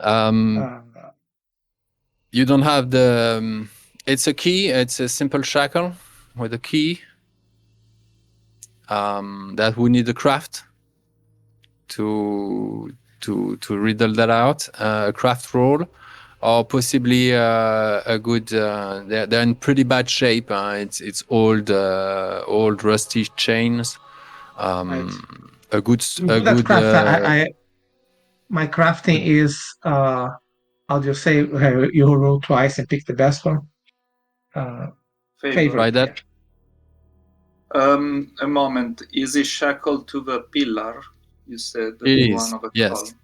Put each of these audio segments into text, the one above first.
Uh, You don't have the. It's a key. It's a simple shackle with a key. That we need a craft to riddle that out. A craft roll, or possibly a good. They're in pretty bad shape. It's old rusty chains. right. A good I'm a good at good. craft. My crafting is how do you say you roll twice and pick the best one? Uh, Favor. Try favorite, yeah. that. A moment. Is he shackled to the pillar? You said It in one is. of the Yes. columns.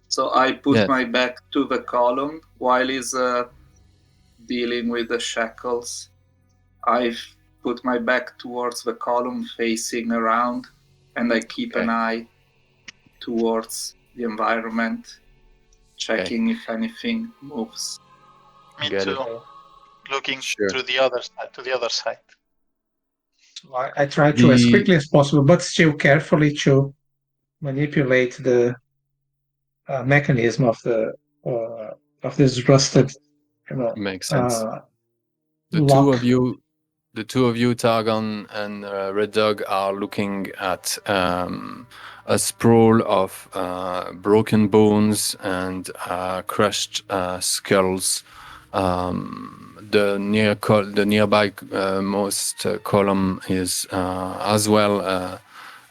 So I put Yes. my back to the column while he's dealing with the shackles. I put my back towards the column, facing around, and I keep an eye towards the environment, checking if anything moves. Me Get too. it. Looking Sure. through the other side, to the other side. I try to as quickly as possible, but still carefully to manipulate the mechanism of this rusted, Makes sense. The lock. two of you, Targon and Red Dog, are looking at a sprawl of broken bones and crushed skulls. The nearby most column is as well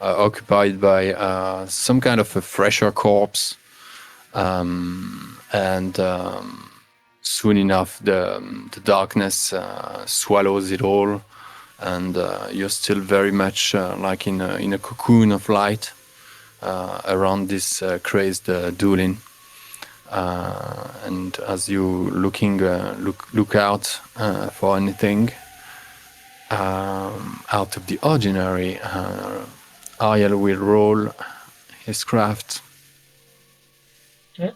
occupied by some kind of a fresher corpse, and soon enough the darkness swallows it all, and you're still very much like in a cocoon of light around this crazed Dulin. And as you look out for anything out of the ordinary, Ariel will roll his craft. Yeah.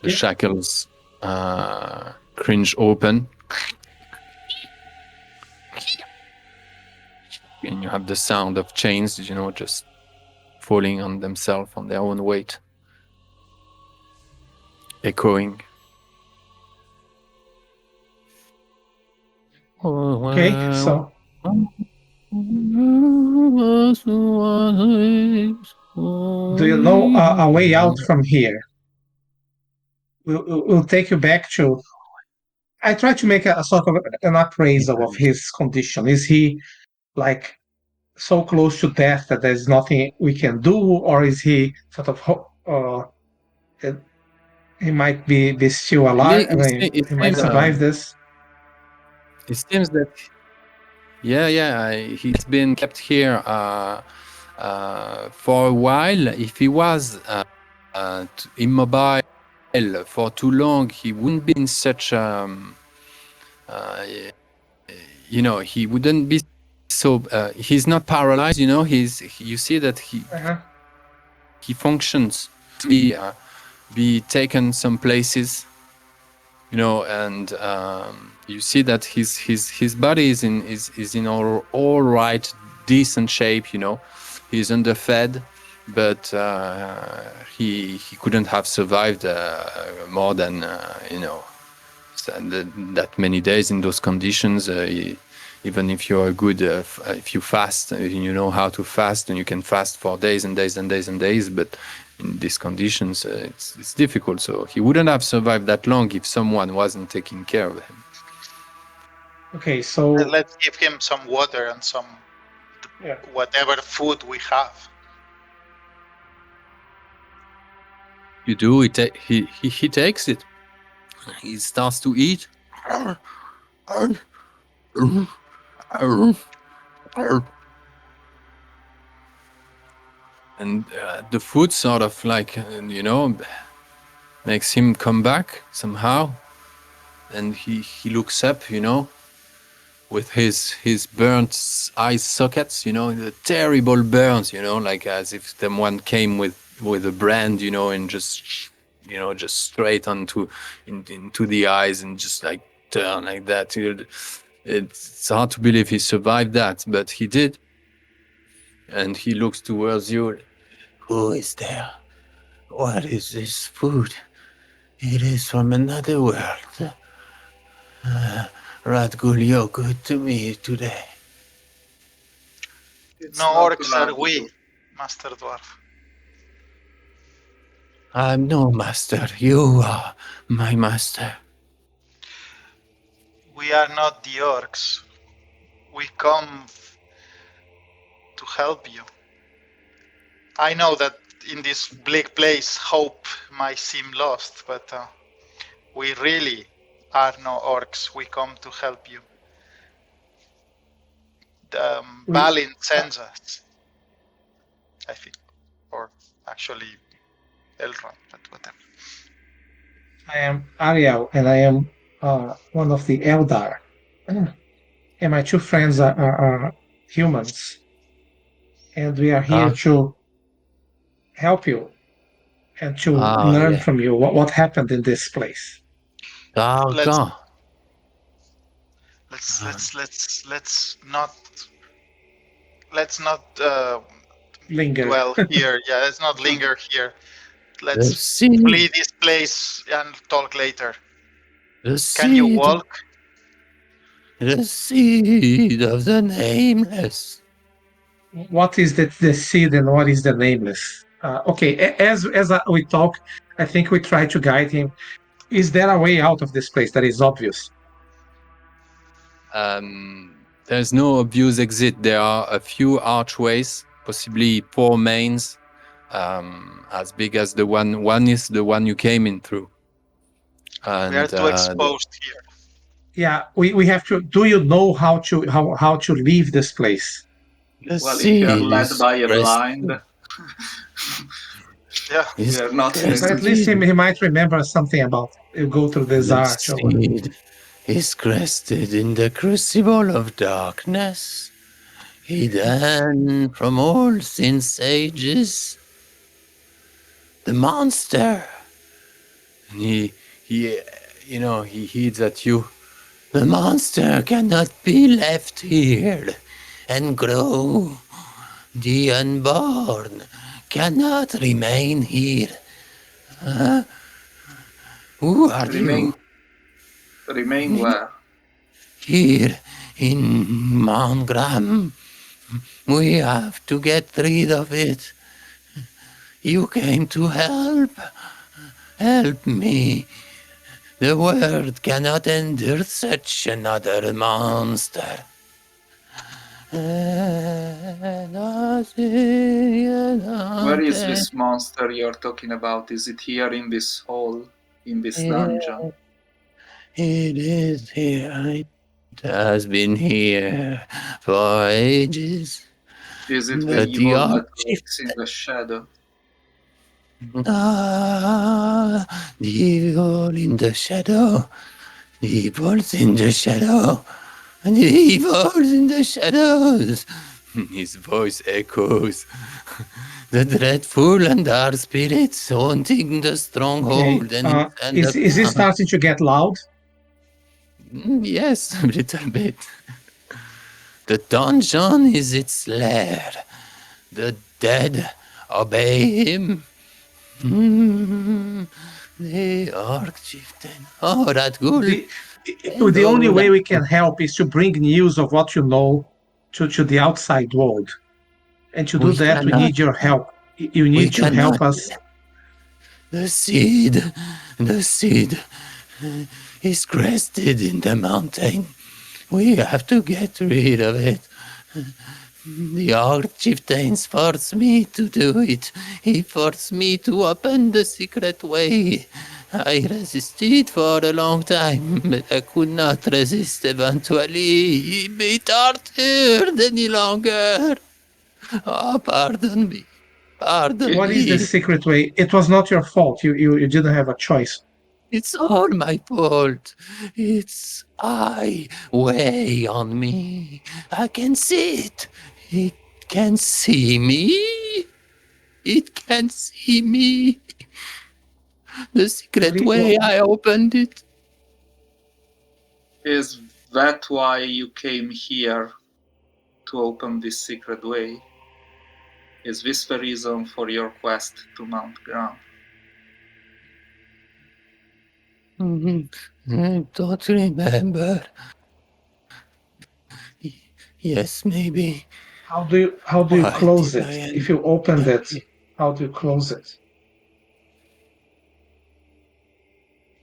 The shackles cringe open, and you have the sound of chains, just falling on themselves on their own weight, echoing. Okay, so do you know a way out from here? We'll take you back to. I try to make a sort of an appraisal of his condition. Is he like so close to death that there's nothing we can do, or is he sort of he might be still alive? I mean, he might survive this. It seems that he's been kept here for a while. If he was immobile for too long, he wouldn't be in such he wouldn't be so he's not paralyzed, you see that he functions to be taken some places, and you see that his body is in all right, decent shape. He's underfed, but he couldn't have survived more than that many days in those conditions. Even if you're good, if you fast, you know how to fast, and you can fast for days and days and days and days, but in these conditions, it's difficult. So he wouldn't have survived that long if someone wasn't taking care of him. Okay, so let's give him some water and some whatever food we have. You do. He takes it. He starts to eat. And the food sort of like, makes him come back somehow. And he looks up, with his burnt eye sockets, the terrible burns, like as if someone came with a brand, and just straight into the eyes and just like turn like that. It's hard to believe he survived that, but he did. And he looks towards you. Who is there? What is this food? It is from another world. Radgul, you're good to me today. No orcs are we, Master Dwarf. I'm no master. You are my master. We are not the orcs. We come to help you. I know that in this bleak place, hope might seem lost, but we really are no orcs. We come to help you. Balin sends us, I think, or actually Elrond, but whatever. I am Ariel, and I am one of the Eldar. And my two friends are humans. And we are here to help you and to learn from you what happened in this place. Let's not linger. Dwell here. Yeah, let's not linger here. Let's flee this place and talk later. Can you walk? The seed of the Nameless. What is the seed and what is the Nameless? Okay, as we talk, I think we try to guide him. Is there a way out of this place that is obvious? There's no obvious exit. There are a few archways, possibly 4 mains, as big as the one. One is the one you came in through. And, we are too exposed here. Yeah, we have to. Do you know how to leave this place? Well, if you're led by a blind, yeah, you're not. But at least he might remember something about it. You go through this arch. Seed is crested in the crucible of darkness, hidden from all since ages. The monster. And he heeds at you. The monster cannot be left here and grow. The unborn cannot remain here. Who are you? Remain where? Here in Mount Graham. We have to get rid of it. You came to help. Help me. The world cannot endure such another monster. Where is this monster you're talking about? Is it here in this hall, in this dungeon? It is here. It has been here for ages. Is it the evil that lives in the shadow? The evil in the shadow. The evil's in the shadow. And the evil's in the shadows. His voice echoes. The dreadful and dark spirits haunting the stronghold. Okay. Is it starting to get loud? Yes, a little bit. The dungeon is its lair. The dead obey him. The Orc-chieftain. Oh, Radgul. The only way we can help is to bring news of what you know to the outside world. And to do that, we need your help. You need to help us. The seed is crested in the mountain. We have to get rid of it. The Orc-chieftains forced me to do it. He forced me to open the secret way. I resisted for a long time, but I could not resist eventually. Be tortured any longer. Oh, pardon me. Pardon me. What is the secret way? It was not your fault. You didn't have a choice. It's all my fault. It's I weigh on me. I can see it. It can see me. It can see me. The secret way I opened it. Is that why you came here to open this secret way? Is this the reason for your quest to Mount Ground? I don't remember. Yes, maybe. How do you Why close did it? I If you opened end it, up how do you close it?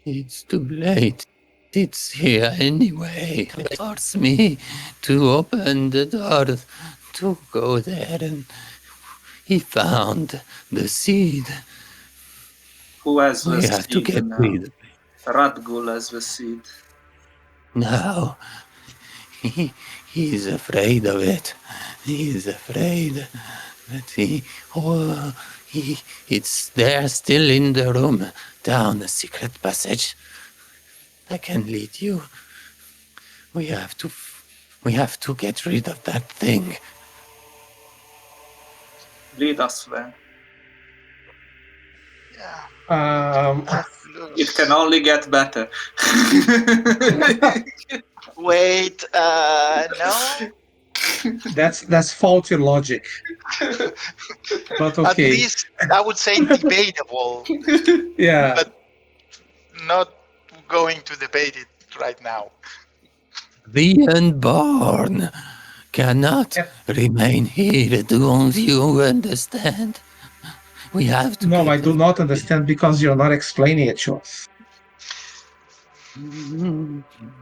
It's too late. It's here anyway. Force me to open the door to go there, and he found the seed. Who has the We have to seed get now? rid. Radgul has the seed. Now he's afraid of it. He's afraid that it's there still in the room down the secret passage. I can lead you. We have to get rid of that thing. Lead us then. Yeah. It can only get better. Wait, no. That's faulty logic. But At okay. least I would say debatable, Yeah. but not going to debate it right now. The unborn cannot remain here. Don't you understand? We have to. No, I do not understand because you're not explaining it to us.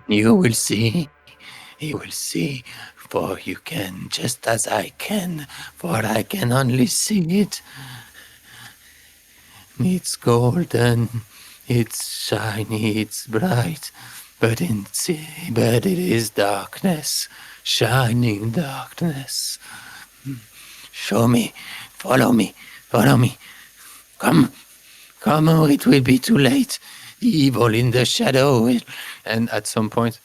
You will see. You will see. For you can, just as I can. For I can only see it. It's golden. It's shiny. It's bright. But it is darkness. Shining darkness. Show me. Follow me. Follow me. Come, or it will be too late. The evil in the shadow will... And at some point,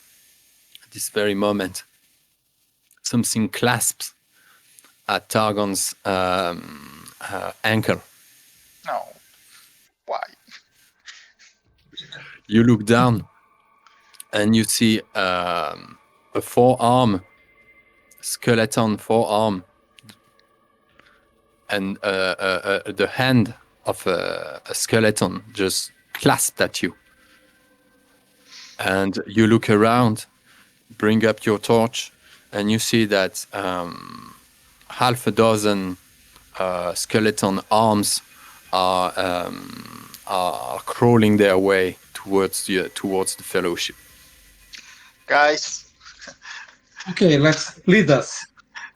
at this very moment, something clasps at Targon's ankle. No. Why? You look down, and you see a skeleton forearm, and the hand of a skeleton just clasped at you. And you look around, bring up your torch, and you see that half a dozen skeleton arms are crawling their way towards the Fellowship. Guys. Okay, let's lead us.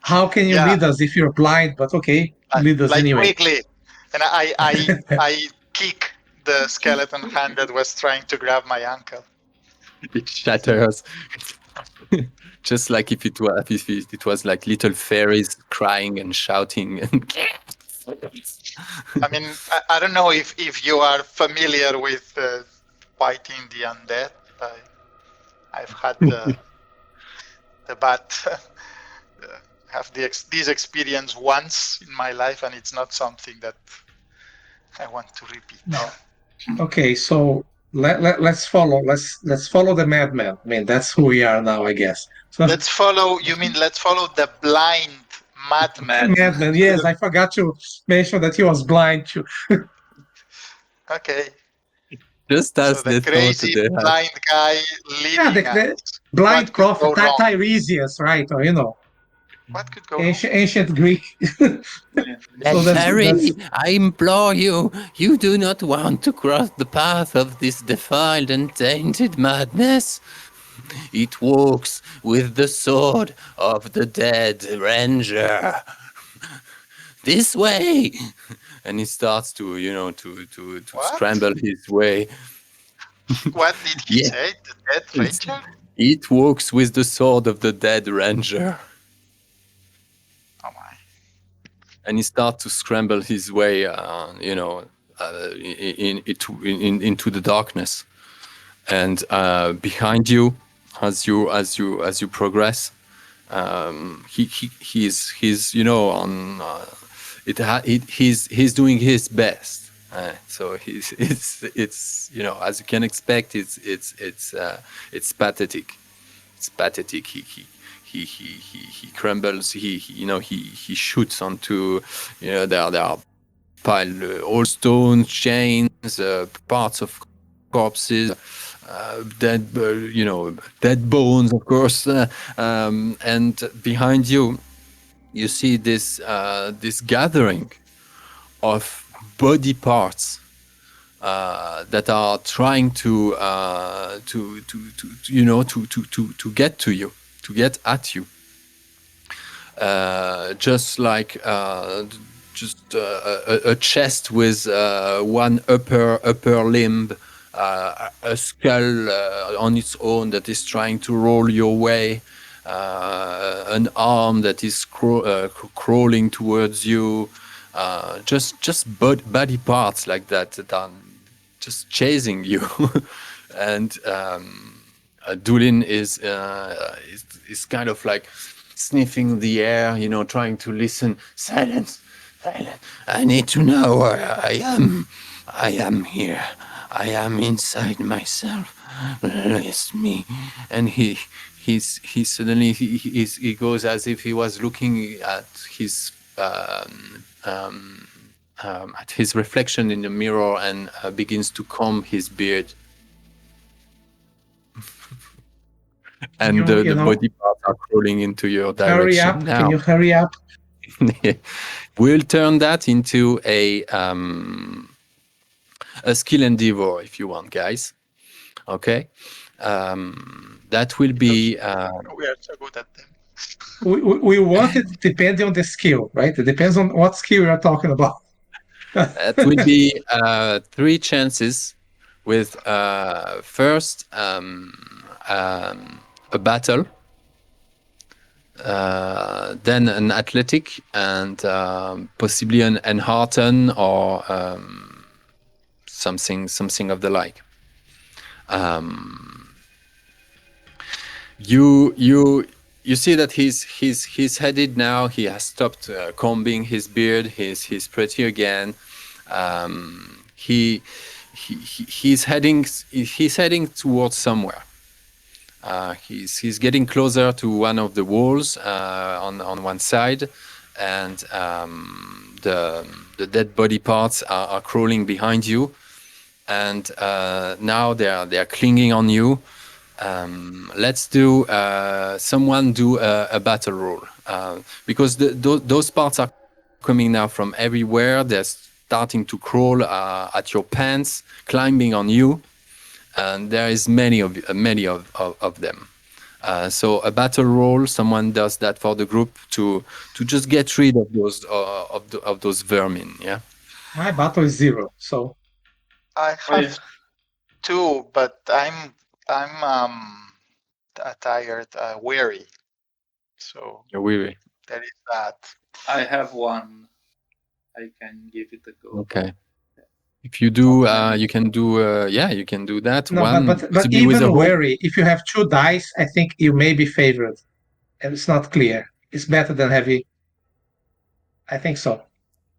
How can you lead us if you're blind? But okay, lead us anyway. Quickly. And I kick the skeleton hand that was trying to grab my ankle. It shatters. Just like if it was like little fairies crying and shouting. I mean, I don't know if you are familiar with fighting the undead. I've had the bad have this experience once in my life, and it's not something that I want to repeat. No. Okay, so let's follow the madman. I mean, that's who we are now, I guess. So, let's follow the blind madman. Madman, yes, I forgot to mention that he was blind too. Okay. Just as the crazy blind guy leading the blind prophet, Tiresias, right? Or what could go wrong? Ancient Greek. Harry, I implore you, you do not want to cross the path of this defiled and tainted madness. It walks with the sword of the dead ranger. This way. And he starts to scramble his way. What did he say? The dead ranger? It walks with the sword of the dead ranger. Oh my. And he starts to scramble his way, into the darkness. And behind you, as you progress, he's doing his best. So it's as you can expect, it's pathetic. pathetic. He crumbles. He shoots onto, there are piled all stones, chains, parts of corpses, dead bones, of course, and behind you see this gathering of body parts that are trying to get to you, to get at you, just like a chest with one upper limb, a skull on its own that is trying to roll your way, an arm that is crawling towards you, just body parts like that are just chasing you. And Dulin is kind of like sniffing the air, trying to listen. Silence. I need to know where I am. I am here. I am inside myself. It's me. And he suddenly he goes as if he was looking at his reflection in the mirror, and begins to comb his beard. And the body parts are crawling into your direction. Hurry up! Now. Can you hurry up? We'll turn that into a skill endeavor if you want, guys. Okay, that will be. We are so good at them. We want it depending on the skill, right? It depends on what skill we are talking about. That will be 3 chances with first a battle, then an athletic, and possibly an enhearten or something of the like. You see that he's headed now. He has stopped combing his beard. He's pretty again. He's heading towards somewhere. He's getting closer to one of the walls on one side, and the dead body parts are crawling behind you, and now they are clinging on you. Let's do someone do a battle roll, because those parts are coming now from everywhere. They're starting to crawl at your pants, climbing on you, and there is many of them. So a battle roll, someone does that for the group to just get rid of those vermin. Yeah. My battle is 0, so I have 2, but I'm tired, weary. So You're weary. there is that. I have 1. I can give it a go. Okay. If you do, you can do. You can do that. no, One, but possibly with a even hook. wary, if you have 2 dice, I think you may be favored, and it's not clear. It's better than heavy. I think so.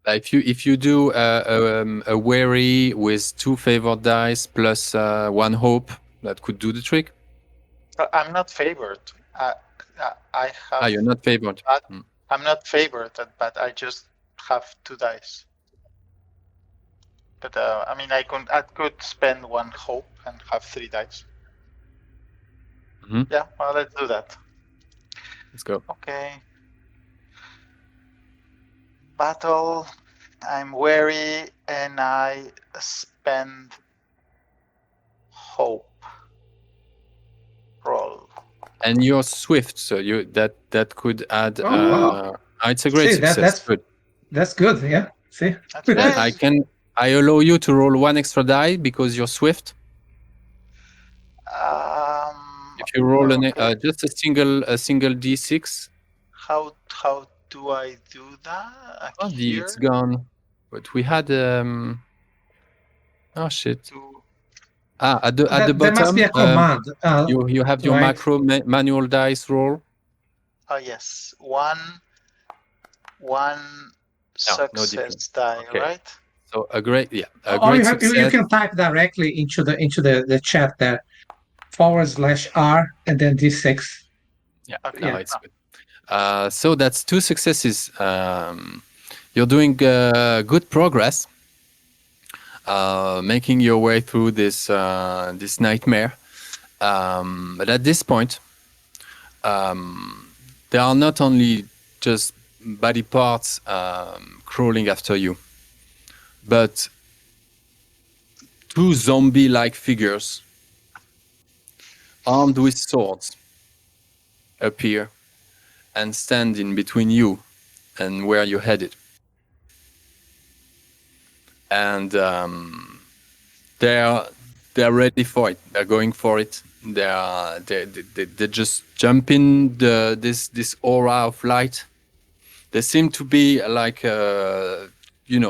If you do a wary with 2 favored dice plus 1 hope, that could do the trick. I'm not favored. I have. You're not favored. I'm not favored, but I just have 2 dice. But I mean, I could spend 1 hope and have 3 dice. Mhm. Yeah, well, let's do that. Let's go. Okay. Battle. I'm wary, and I spend hope. Roll. And you're swift, so that could add. Wow. It's a great See, success. that's Good. That's good. Yeah. See. That's nice. I allow you to roll 1 extra die because you're swift. If you roll okay. just a single d6. How do I do that? Oh, Here? it's gone. But we had oh shit. At the bottom. There must be a command. You have your right. macro manual dice roll. Oh yes, one success die, Okay. right? So a great Or great you success. can type directly into the chat there. /R and then D6. Yeah, Okay. no, it's good. So that's 2 successes. You're doing good progress, making your way through this nightmare. But at this point, there are not only just body parts crawling after you, but 2 zombie-like figures armed with swords appear and stand in between you and where you're headed. And they're ready for it. They're going for it. They just jump in this aura of light. They seem to be like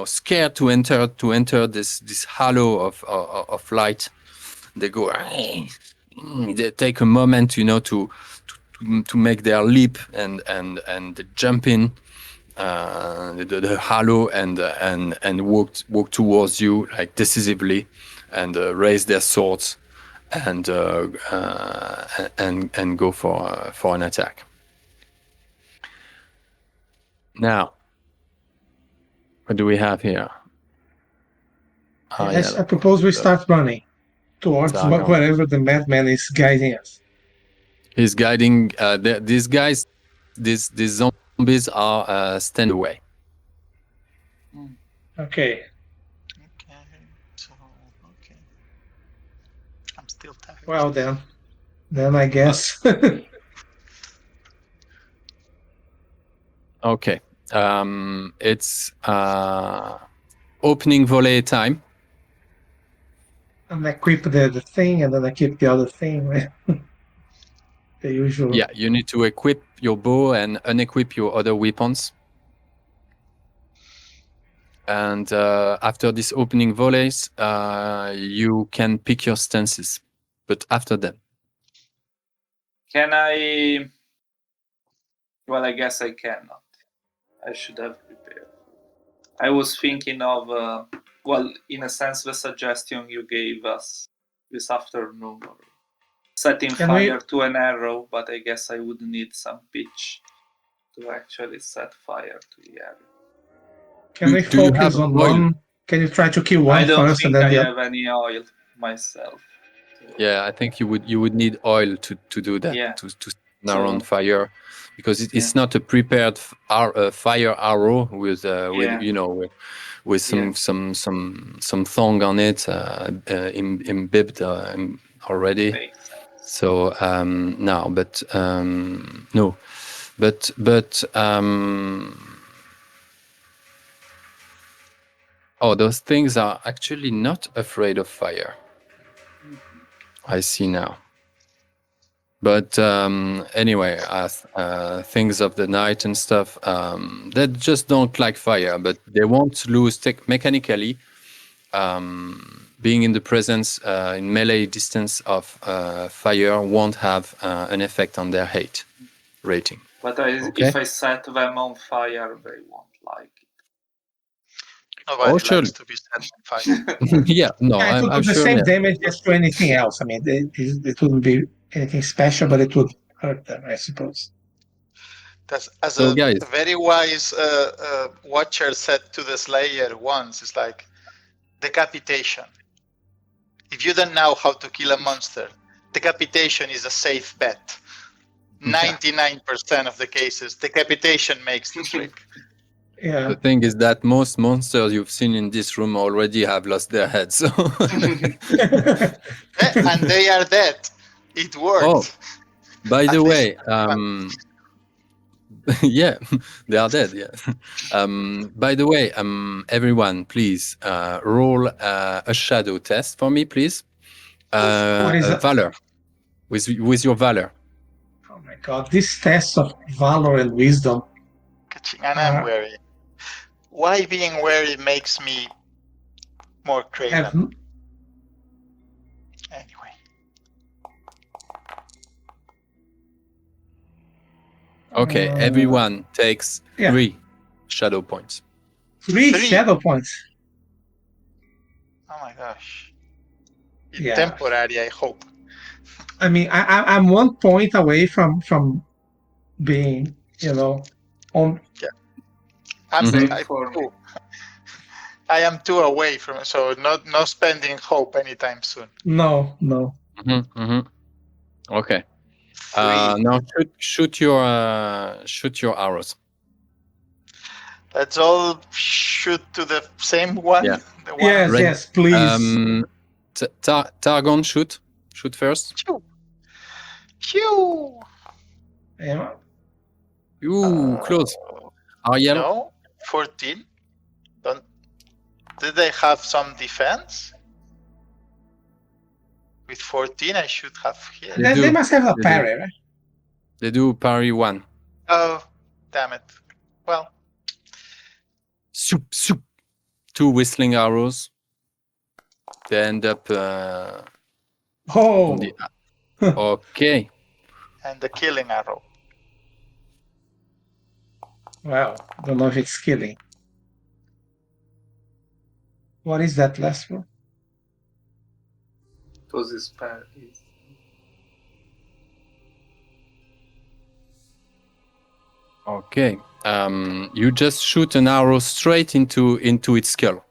scared to enter this halo of light. They go. They take a moment, to make their leap and jump in the halo and walk towards you like decisively, and raise their swords and go for an attack. Now, what do we have here? Yes, I propose we start running towards wherever the madman is guiding us. He's guiding these guys. These zombies are stand away. Okay. So, okay. I'm still tired. Well then I guess. Okay. It's opening volley time. And equip the thing, and then I keep the other thing. Right? The usual. Yeah, you need to equip your bow and unequip your other weapons. And after these opening volleys, you can pick your stances. But after that, Can I? Well, I guess I cannot. I should have prepared. I was thinking of, in a sense, the suggestion you gave us this afternoon, setting fire to an arrow, but I guess I would need some pitch to actually set fire to the arrow. Can we focus on one? Can you try to kill one first and then I don't think I have any oil myself. Yeah, I think you would need oil to do that. Yeah. To set on fire, because it's not a prepared fire arrow with some thong on it imbibed already. So no, but no, but those things are actually not afraid of fire. I see now. But anyway, things of the night and stuff, they just don't like fire, but they won't lose mechanically. Being in the presence, in melee distance of fire won't have an effect on their hate rating. But if I set them on fire, they won't like it. Nobody likes to be set on fire. Yeah, no, it would I'm do the sure. same damage as to anything else. I mean, it wouldn't be anything special, but it would hurt them, I suppose. That's a very wise watcher said to the Slayer once. It's like decapitation. If you don't know how to kill a monster, decapitation is a safe bet. 99% of the cases, decapitation makes the trick. Yeah. The thing is that most monsters you've seen in this room already have lost their heads. So. And they are dead. It worked. Oh, by the way, yeah, they are dead. Yeah. By the way, everyone, please roll a shadow test for me, please. What is it? Valor, with your valor. Oh my God! These tests of valor and wisdom. And I'm wary. Why being wary makes me more craven? Anyway. Okay, everyone takes 3 shadow points. 3 shadow points. Oh my gosh. Temporary, I hope. I mean, I'm 1 point away from being, on. Same I, for me. I am 2 away from, so no spending hope anytime soon. No. Okay. 3. Now shoot your arrows. Let's all shoot to the same one. Yeah. The one Yes, Red- yes, please. Targon, shoot first. Pew! Yeah. Ooh, close. Ariel. No, 14. Did they have some defense? With 14, I should have hit. They do. They must have a They do. parry, right? They do parry 1. Oh, damn it. Well, Soup. 2 whistling arrows. They end up. Oh, Okay. and the killing arrow. wow. Don't know if it's killing. What is that last one? It was his parry. Okay. You just shoot an arrow straight into its skull.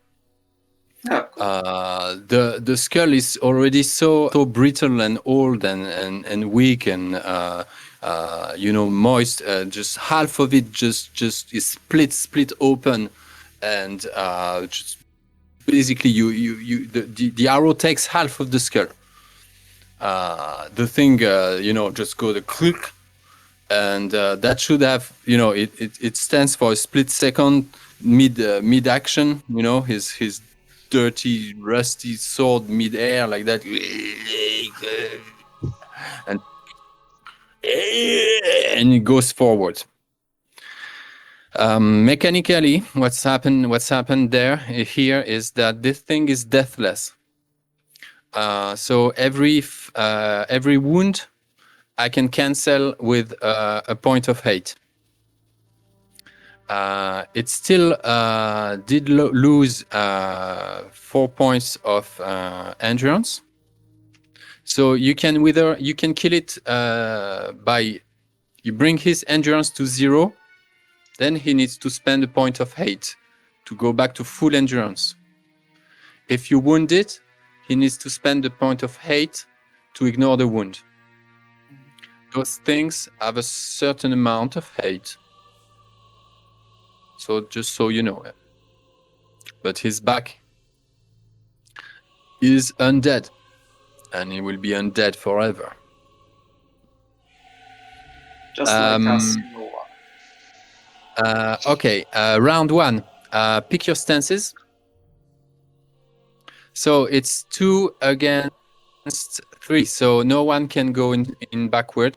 Yeah, cool. The skull is already so brittle and old and weak and moist. Just half of it just is split open, and just basically the arrow takes half of the skull. The thing just goes a click, and that should have it stands for a split second mid action. His dirty, rusty sword mid-air like that, and it goes forward. Mechanically, what's happened here is that this thing is deathless. So every wound I can cancel with a point of hate. It still did lose 4 points of endurance. So you can kill it by you bring his endurance to 0, then he needs to spend a point of hate to go back to full endurance. If you wound it, he needs to spend a point of hate to ignore the wound. Those things have a certain amount of hate. So just so you know. But his back is undead. And he will be undead forever. Just like us. Okay, round 1. Pick your stances. So it's 2 against 3. So no one can go in backward.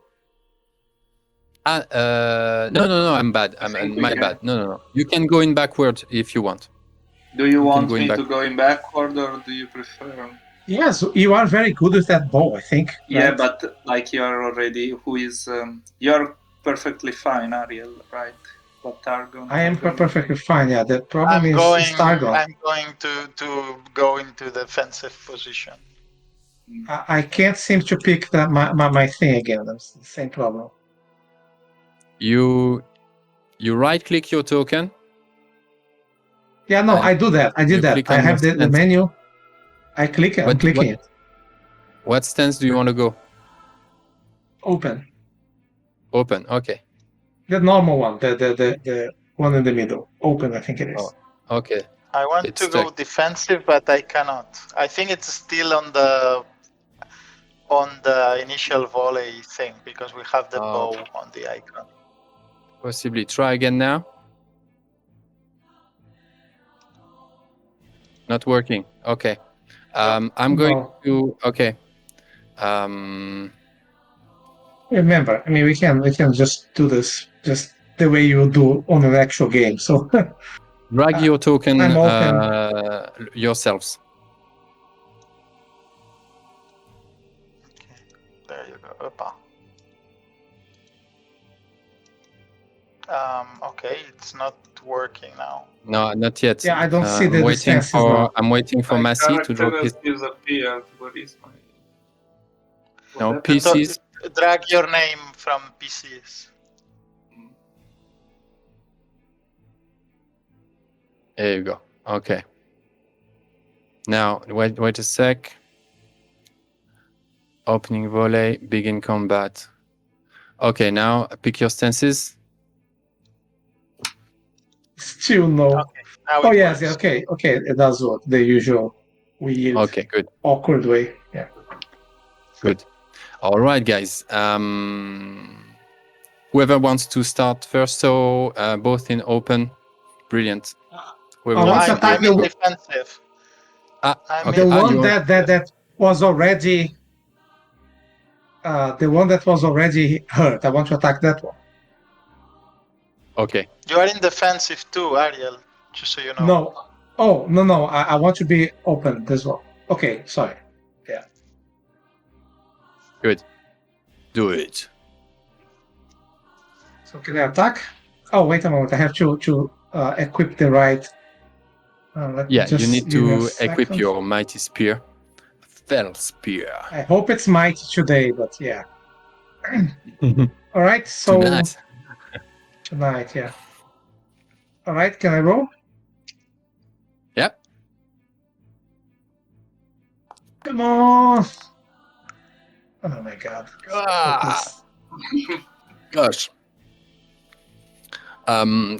No, I'm bad. My bad. No. You can go in backward if you want. Do you want me to go in backward, or do you prefer? Yes, you are very good with that bow, I think. Yeah, right? but like you're already, you're perfectly fine, Ariel, right? But Targon. I am perfectly fine. Yeah, the problem is Targon. I'm going to go into defensive position. I can't seem to pick my thing again. That's the same problem. You right-click your token. Yeah, no, I do that. I did that. I have the menu. I click it. I'm clicking it. What stance do you want to go? Open. Open. Okay. The normal one. The one in the middle. Open, I think it is. Oh, okay. I want to go defensive, but I cannot. I think it's still on the initial volley thing because we have the bow on the icon. Possibly. Try again now. Not working. Okay. I'm going to. Okay. Remember, I mean, we can just do this just the way you do on an actual game. So drag your token yourselves. Okay. There you go. Opa. Okay, it's not working now. No, not yet. Yeah, I don't see the distances now. I'm waiting for Massey to drop his. Disappeared. What is my? No Whatever. PCs. Drag your name from PCs. There you go. Okay. Now wait a sec. Opening volley, begin combat. Okay, now pick your stances. Still no. Okay. Now Oh it yes, works. yeah, okay. It does work. The usual weird, Okay, good. awkward way. Yeah. Good. All right, guys. Whoever wants to start first, so both in open. Brilliant. Whoever I No, want wants to to attack I'm in the defensive. I'm okay. the in one You're that was already the one that was already hurt. I want to attack that one. okay. You are in defensive too, Ariel. Just so you know. No. Oh no. I want to be open as well. Okay, sorry. Good. Do it. So can I attack? Oh wait a moment. I have to equip the right. Let me Yeah, just you need give me a to equip second. your mighty spear. Fell spear. I hope it's mighty today, but yeah. All right. So Tonight. yeah. All right. Can I roll? Yep. Come on. Oh my god. Gosh.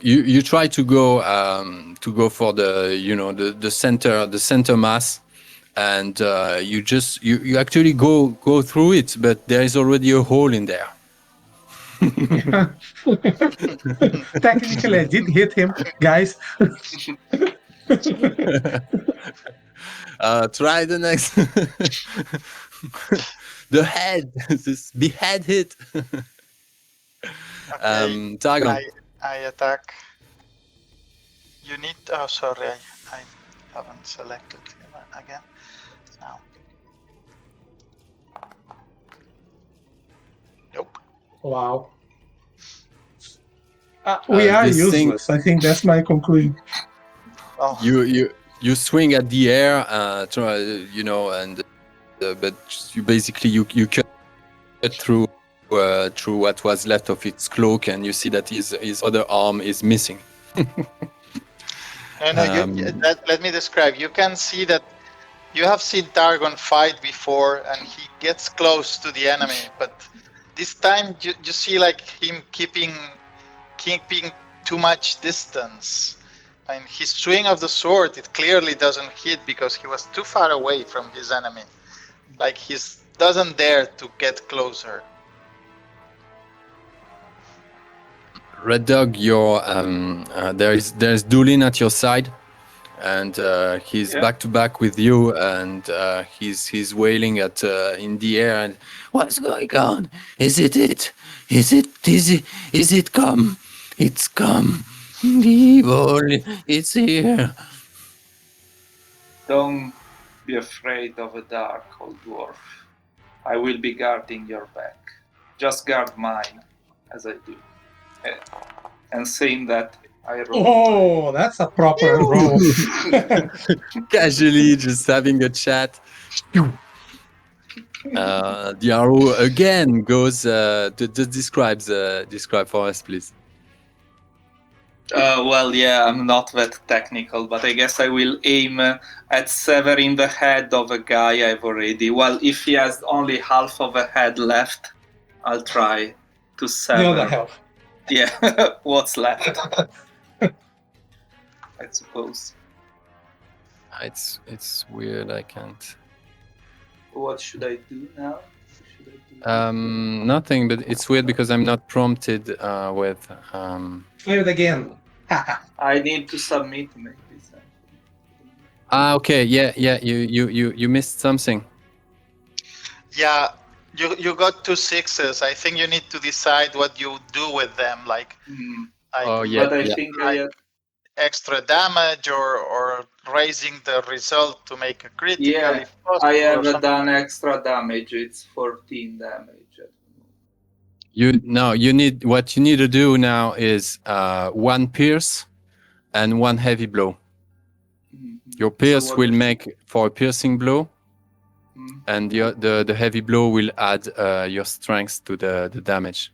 You try to go for the center mass, and you actually go through it, but there is already a hole in there. Technically, I did hit him, guys. Try the next. The head, this behead hit. Okay. Targon. I attack. You need. Oh, sorry. I haven't selected him again. Now. Nope. Wow. We are this useless. I think that's my conclusion. Oh. You swing at the air, but you basically you cut through what was left of its cloak, and you see that his other arm is missing. Let me describe. You can see that you have seen Targon fight before, and he gets close to the enemy, but this time you see like him keeping too much distance. And his swing of the sword, it clearly doesn't hit because he was too far away from his enemy. Like he doesn't dare to get closer. Red Dog, there's Dulin at your side, and he's back to back with you, and he's wailing at in the air. And what's going on? Is it? Is it come? It's come. The evil, it's here. Don't be afraid of a dark, old dwarf. I will be guarding your back. Just guard mine, as I do. And saying that, I roll. Oh, that's a proper roll. Casually, just having a chat. The arrow again goes. Describe for us, please. Well, yeah, I'm not that technical, but I guess I will aim at severing the head of a guy I've already. Well, if he has only half of a head left, I'll try to sever. The other half. Yeah, what's left? I suppose. It's weird. I can't. What should I do now? Nothing, but it's weird because I'm not prompted with. Clear it again. I need to submit maybe. Okay, yeah. You missed something. Yeah, you got 2 6s. I think you need to decide what you do with them. Like But I think I have extra damage or raising the result to make a critical. Yeah, if possible, I or have something. done extra damage. It's 14 damage. What you need to do now is 1 pierce and 1 heavy blow. Your pierce will make for a piercing blow, and the heavy blow will add your strength to the damage.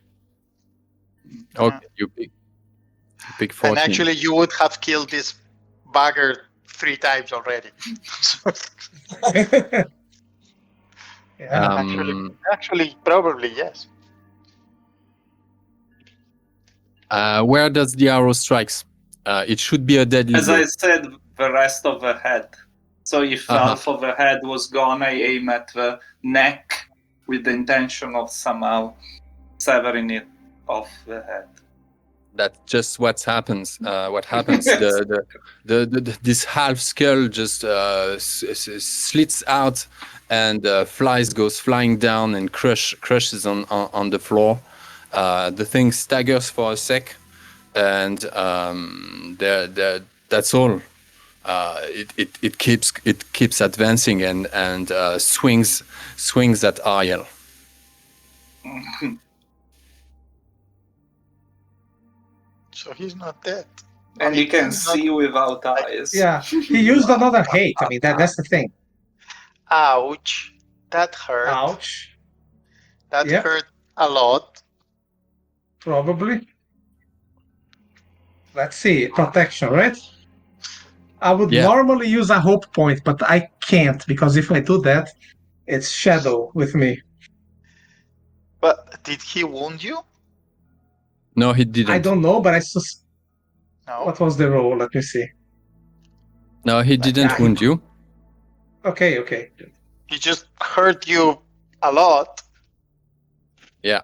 Okay, you pick 14. And actually, you would have killed this bugger 3 times already. Yeah. Actually, probably yes. Where does the arrow strikes? It should be a deadly As blow. I said, the rest of the head. So if half of the head was gone, I aim at the neck with the intention of somehow severing it off the head. That's just what happens. This half skull just slits out, and goes flying down and crushes on the floor. The thing staggers for a sec, and that's all. It keeps advancing and swings at Ariel. So he's not dead. And he can see without eyes. Yeah, he used another hate. I mean, that's the thing. Ouch. That hurt. Ouch. That hurt a lot. Probably. Let's see. Protection, right? I would normally use a hope point, but I can't, because if I do that, it's shadow with me. But did he wound you? No, he didn't. I don't know, but No. What was the roll? Let me see. No, he didn't wound you. Okay. He just hurt you a lot. Yeah.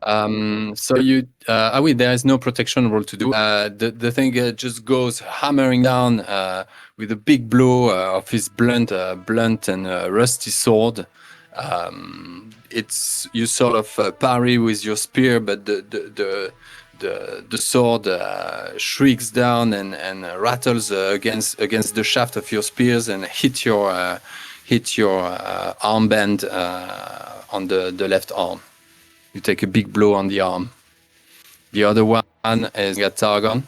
So you, there is no protection roll to do. The thing just goes hammering down with a big blow of his blunt and rusty sword. It's you sort of parry with your spear, but the sword shrieks down and rattles against the shaft of your spears and hit your armband on the left arm. You take a big blow on the arm. The other one is got Targon.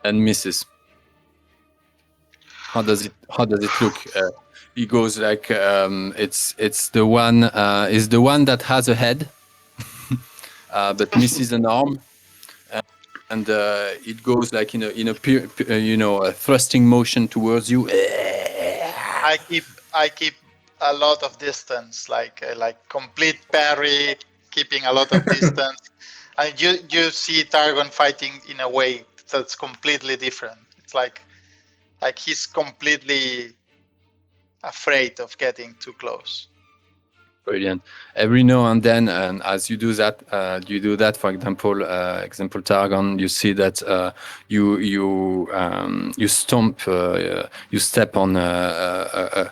And misses. How does it look? He goes like it's the one that has a head, but misses an arm. And it goes like in a thrusting motion towards you. I keep a lot of distance, like complete parry, keeping a lot of distance. And you see Targon fighting in a way that's completely different. It's like he's completely afraid of getting too close. Brilliant. Every now and then, and as you do that, for example, Targon, you see that you stomp, you step on a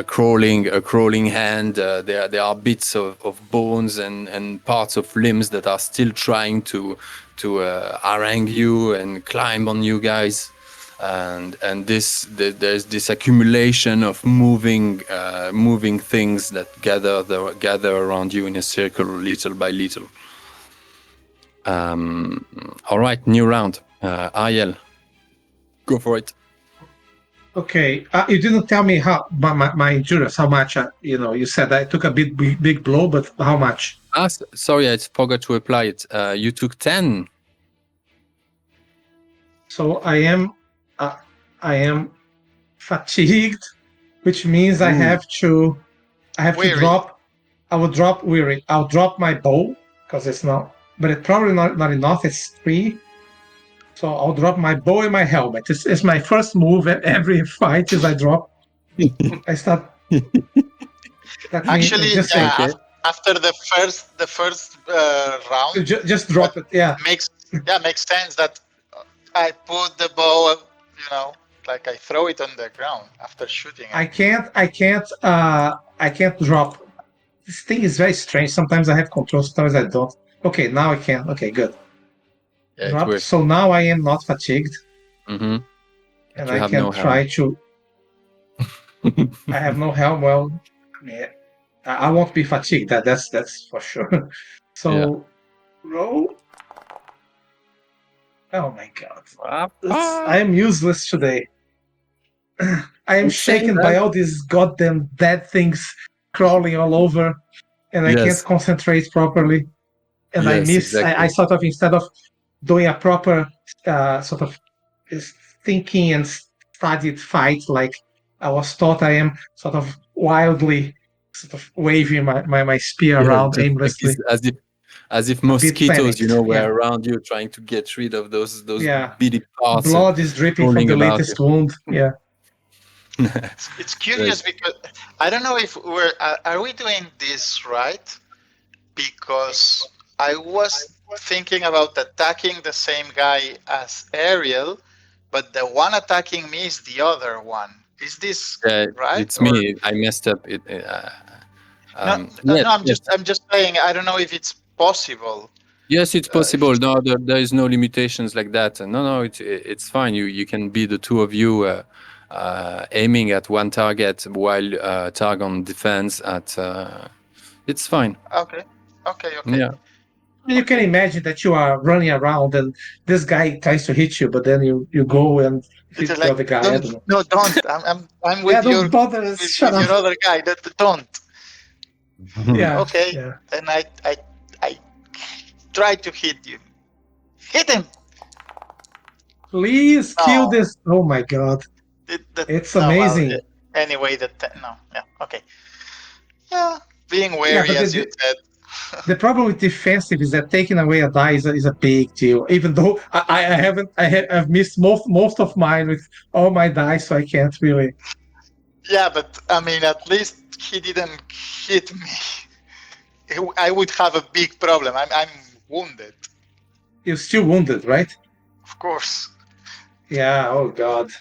crawling hand. There are bits of bones and parts of limbs that are still trying to harangue you and climb on you guys. And there's this accumulation of moving things that gather around you in a circle, little by little. All right, new round. Ariel, go for it. Okay, you didn't tell me how my injuries, how much. You said I took a big blow, but how much? Sorry, I forgot to apply it. You took 10. So I am fatigued, which means I have to drop. I will drop weary. I'll drop my bow because it's not, but it's probably not enough. It's 3. So I'll drop my bow and my helmet. It's my first move at every fight. Is I drop. I start. Actually, after the first round, just drop it. Yeah, makes sense that I put the bow. Like I throw it on the ground after shooting it. I can't drop. This thing is very strange. Sometimes I have control, sometimes I don't. Okay, now I can. Okay, good. Yeah, so now I am not fatigued. Mm-hmm. And I can try to... I have no helm. Well, yeah. I won't be fatigued. That's for sure. So roll. Oh my god. I am useless today. I am shaken by all these goddamn dead things crawling all over, and I can't concentrate properly. And I Yes, miss. I exactly. sort of, instead of doing a proper sort of thinking and studied fight like I was taught, I am sort of wildly sort of waving my spear Yeah, around just like aimlessly. as if A bit mosquitoes, panicked. were Yeah. around you, trying to get rid of those Yeah. bitty parts Blood is dripping from crawling the about latest wound. Yeah. you. It's curious because I don't know if we're are we doing this right? Because I was thinking about attacking the same guy as Ariel, but the one attacking me is the other one. Is this right? It's Or me. I messed up. no, Yes, no, yes, I'm just saying I don't know if it's possible. yes. It's If possible. it's, No, there is no limitations like that. No, no. It's fine. You can be the two of you aiming at one target while Targon defends at. It's fine. okay. Yeah. You can imagine that you are running around and this guy tries to hit you, but then you go and It's hit the like other guy. I don't know. don't. I'm Yeah, with your don't bother. Shut with up. your other guy. Don't. Yeah. Okay. Yeah. And I try to hit you. Hit him. Please kill No. this. Oh my god. It's No, well, amazing. anyway, no, yeah, okay. Yeah, being Yeah, wary, but as you said. the problem with defensive is that taking away a die is a big deal. Even though I haven't, I've missed most of mine with all my dice, so I can't really. Yeah, but I mean, at least he didn't hit me. I would have a big problem. I'm wounded, You're still wounded, right? of course. Yeah. Oh god.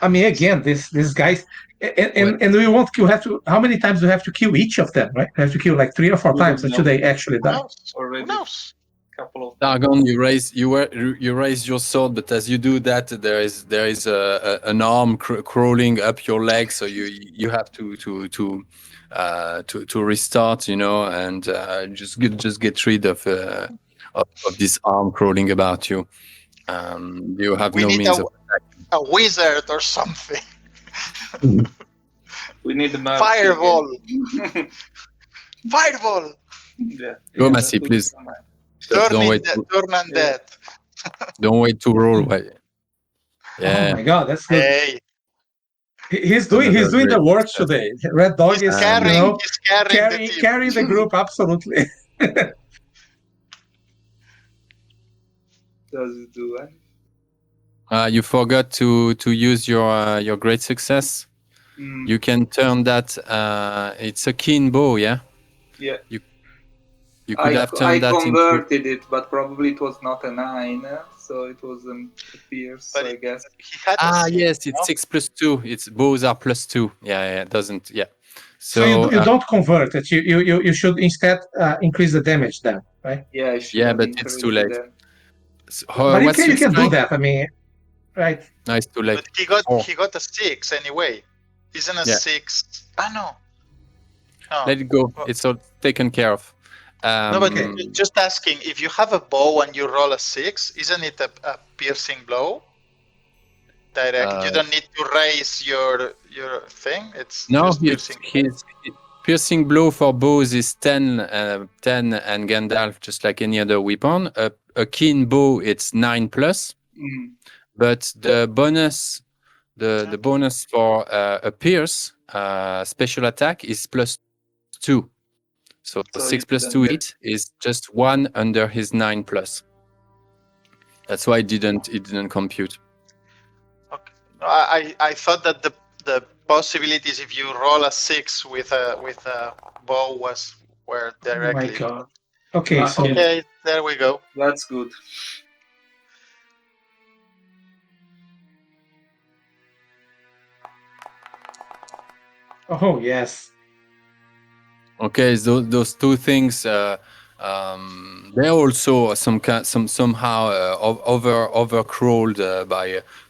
I mean, again, this guys, Well, and we won't kill. Have to. How many times do we have to kill each of them? Right? We have to kill like 3 or 4 We times don't until know. they actually Who die. knows? Who Already knows? couple of Targon, you raise your sword, but as you do that, there is an arm crawling up your leg, so you have to restart, and just get rid of this arm crawling about you. You have We no need means of a wizard or something. we need the mercy Fireball. again. Fireball. Yeah. Go, Yeah, Massey, that would please. be fine. Don't wait. Turn undead. Don't wait to roll. Oh Yeah, my god, that's good. Hey, He's doing another the great work success. today. Red Dog is he's carrying the team. carrying the group absolutely. Does it do anything? You forgot to use your great success. Mm, You can turn that. It's a keen bow, yeah. yeah. You could have I turned that into. converted it, but probably it was not a 9, so it was a pierce, But I guess. He had a six, Yes, it's no? 6+2. It's bows are +2. Yeah, it doesn't. Yeah. So you don't convert it. You should instead increase the damage then, right? Yeah, I should Yeah, have but it's too increased late. it. But What's you your can do strength? that. I mean, right? No, it's too late. But he got Oh. he got a 6 anyway. Isn't a Yeah. 6? No. No. Let it go. Well, It's all taken care of. no, but Okay. just asking, if you have a bow and you roll a 6, isn't it a piercing blow? Direct. You don't need to raise your thing. It's No, just piercing. his piercing blow for bows is 10 and Gandalf, just like any other weapon. A keen bow, it's 9+. Mm. But the bonus, the bonus for a pierce special attack is +2. So So 6 it plus didn't 2 get- 8 is just 1 under his 9+. That's why it didn't compute. Okay. No, I thought that the possibilities if you roll a 6 with a bow were Oh my directly. god. Okay, so Okay, there we go. That's good. oh yes. Okay, so those two things, they're also somehow overcrawled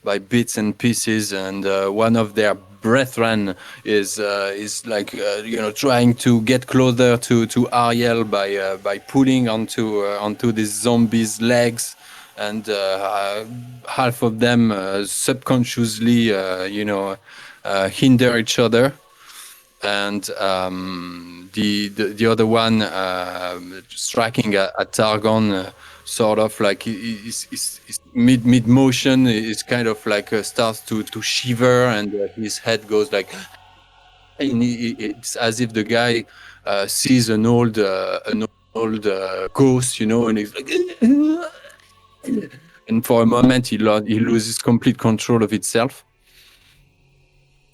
by bits and pieces, and one of their brethren is like trying to get closer to Ariel by pulling onto this zombie's legs, and half of them subconsciously hinder each other, and the other one striking at Targon, sort of like is mid motion, is kind of like starts to shiver, and his head goes like, and it's as if the guy sees an old ghost, and he's like, and for a moment he loses complete control of itself.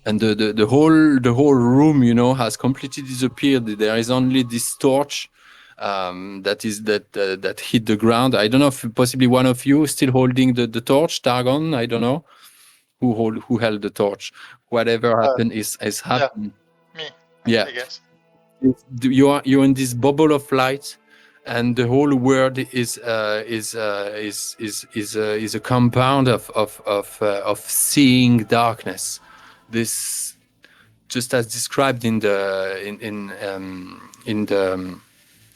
And the whole room, has completely disappeared. There is only this torch that hit the ground. I don't know if possibly one of you is still holding the torch, Targon. I don't know who held the torch. Whatever happened is happened. Me. Yeah. I guess. You're in this bubble of light, and the whole world is a compound of seeing darkness. This, just as described in the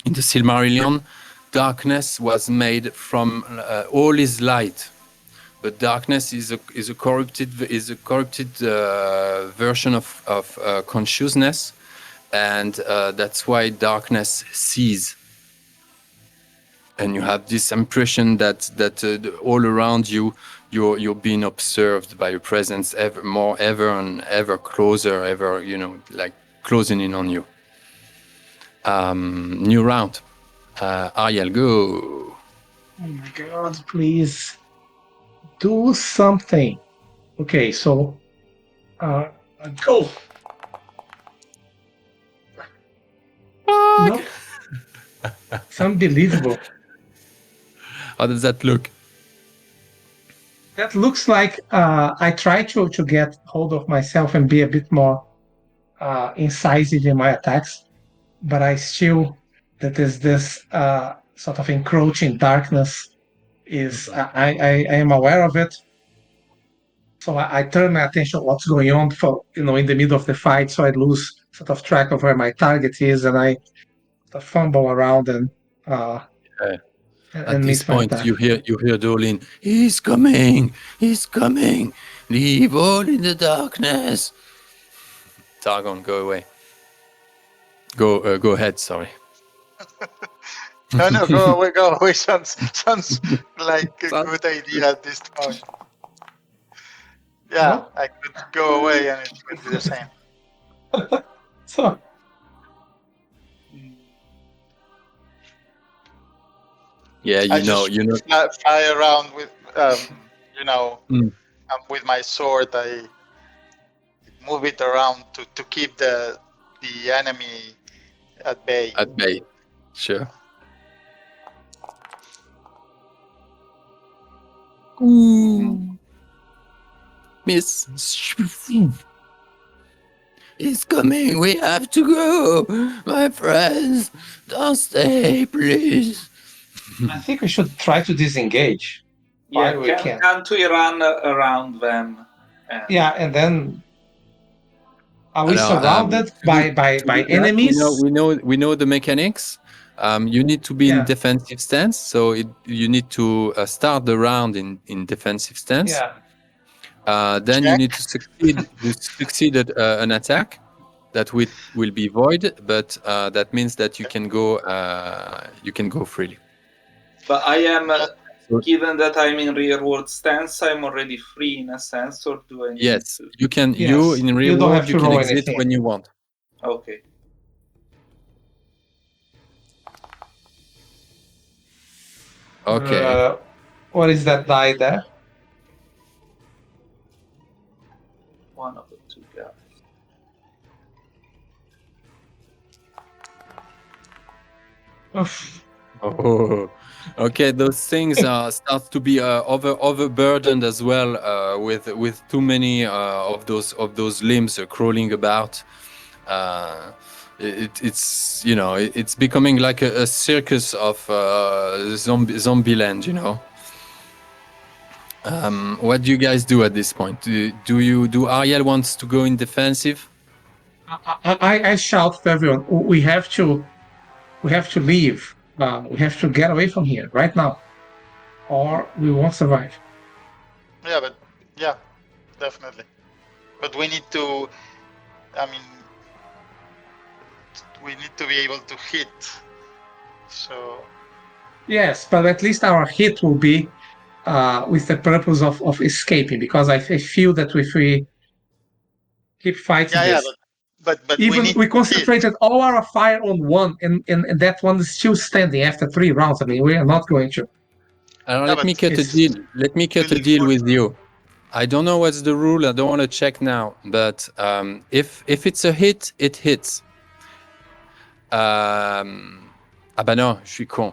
Silmarillion, darkness was made from all is light, but darkness is a corrupted version of consciousness, and that's why darkness sees. And you have this impression that all around you, you're being observed by a presence ever and ever closer, like closing in on you. New round. Ariel, go. Oh my God! Please do something. Okay, so go. No, it's unbelievable. How does that look? That looks like I try to get hold of myself and be a bit more incisive in my attacks, but I still, that is this sort of encroaching darkness is I am aware of it. So I turn my attention to what's going on in the middle of the fight, so I lose sort of track of where my target is, and I sort of fumble around and At this miss my point, attack. you hear Dulin. He's coming. Leave all in the darkness. Targon, go away. Go ahead. Sorry. No, go away. Sounds like a good idea at this point. Yeah, No? I could go away and it would be the same. So Yeah, I just fly around with, with my sword. I move it around to keep the enemy at bay. At bay, sure. Ooh. Miss. He's coming. We have to go, my friends. Don't stay, please. I think we should try to disengage. Yeah, we can. Can't we run around them? Yeah, and then are we surrounded by enemies? We know the mechanics. You need to be in defensive stance, so you need to start the round in defensive stance. Yeah. Then you need to succeed at an attack that will be void, but that means that you can go freely. But I am, given that I'm in rearward stance, I'm already free in a sense, or do I need Yes, to? you can. Yes. You in rearward, you can exit anything. when you want. Okay. Okay. What is that die there? One of the two guys. Oof. Oh, okay. Those things start to be overburdened as well, with too many of those limbs crawling about. It's becoming like a circus of zombie land, What do you guys do at this point? Do Ariel wants to go in defensive? I shout to everyone, we have to leave. We have to get away from here right now, or we won't survive. Yeah, definitely. But we need to. I mean, we need to be able to hit. So. Yes, but at least our hit will be with the purpose of escaping, because I feel that if we keep fighting this, but even we concentrated all our fire on one, and that one is still standing after 3 rounds. I mean, we are not going to. Let me cut a deal. Let me cut a deal with you. I don't know what's the rule. I don't want to check now. But if it's a hit, it hits. Ah bah non, je suis con.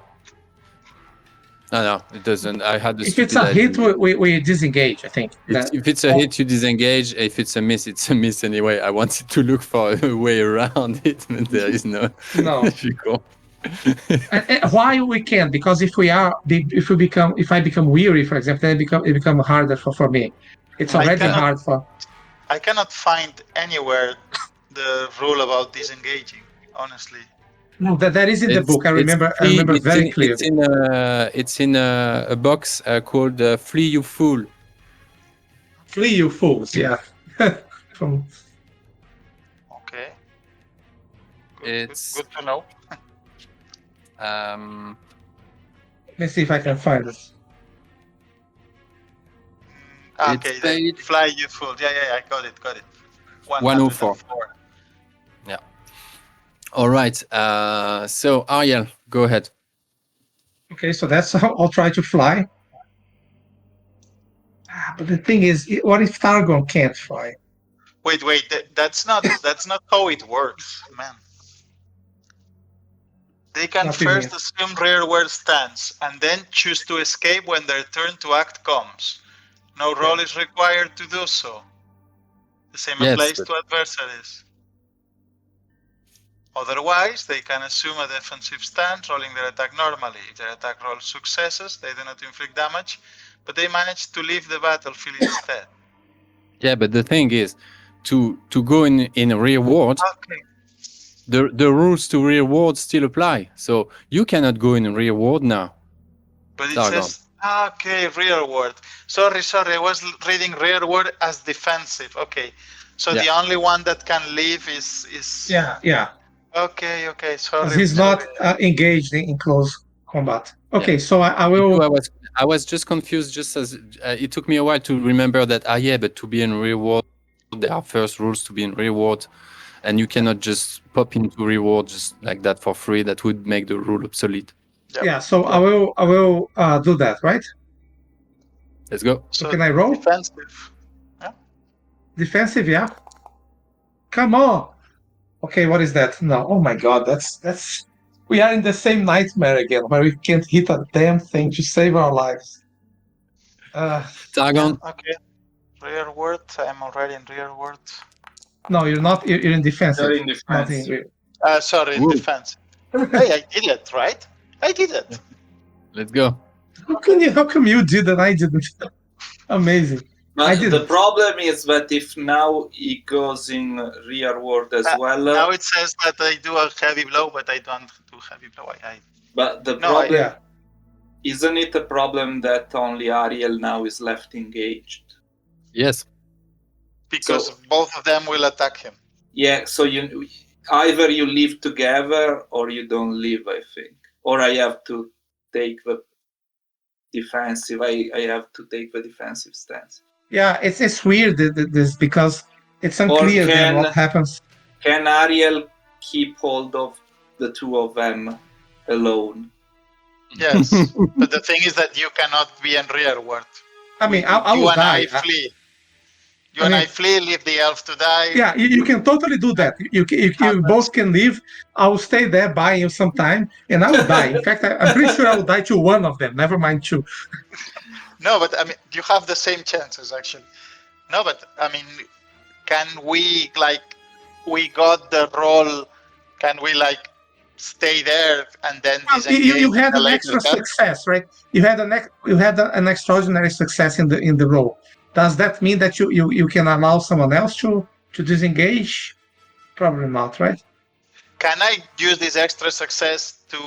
No, it doesn't. I had the If it's a hit, we disengage, I think. If it's a hit, you disengage. If it's a miss, it's a miss anyway. I wanted to look for a way around it, but there is no. No. And why we can't? Because if I become weary, for example, then it become harder for me. It's already hard for. I cannot find anywhere the rule about disengaging, honestly. No, that is in the book. I remember very clearly. It's in a box called "Flee, You Fool." Flee, you fools! Yeah. Okay. It's good to know. Let's see if I can find it. Okay, fly, you fool. Yeah, I got it. 104. Yeah. All right. So Ariel, go ahead. Okay, so that's how I'll try to fly. But the thing is, what if Targon can't fly? Wait. That's not how it works, man. They can first assume rearward stance and then choose to escape when their turn to act comes. No roll is required to do so. The same applies to adversaries. Otherwise, they can assume a defensive stance, rolling their attack normally. If their attack rolls successes, they do not inflict damage, but they manage to leave the battlefield instead. Yeah, but the thing is, to go in rear ward, the rules to rear ward still apply. So you cannot go in rear ward now. But it says, rear ward. Sorry, I was reading rear ward as defensive. Okay, so the only one that can leave is. Yeah. Okay, sorry. He's not engaged in close combat. Okay, so I will. I was just confused. Just as it took me a while to remember that. But to be in rear ward, there are first rules to be in rear ward, and you cannot just pop into rear ward just like that for free. That would make the rule obsolete. Yeah. So I will do that, right? Let's go. So can I roll? Defensive. Yeah. Defensive, yeah. Come on. Okay, what is that? No, oh my God, that's. We are in the same nightmare again, where we can't hit a damn thing to save our lives. Targon. Okay. Rear ward. I'm already in rear ward. No, you're not. You're in defensive. You're in defensive. Sorry, in defense. Hey, I did it, right? I did it. Let's go. How come you did and I didn't? Amazing. But the problem is that if now he goes in rear ward as well. Now it says that I do a heavy blow, but I don't do heavy blow. But the problem isn't it a problem that only Ariel now is left engaged? Yes. Because both of them will attack him. Yeah, so either you live together or you don't live, I think. Or I have to take the defensive. I have to take the defensive stance. Yeah, it's weird this because it's unclear then what happens. Can Ariel keep hold of the two of them alone? Yes, but the thing is that you cannot be in rear ward. I mean, I will die. I flee. I flee, leave the elf to die. Yeah, you can totally do that. You both can leave. I will stay there buying you some time, and I will die. In fact, I'm pretty sure I will die to one of them. Never mind two. No, but I mean, you have the same chances actually. No, but I mean, can we we got the roll? Can we stay there and then Well, disengage you had in a an later extra turn? success, right? You had an extraordinary success in the roll. Does that mean that you can allow someone else to disengage? Probably not, right? Can I use this extra success to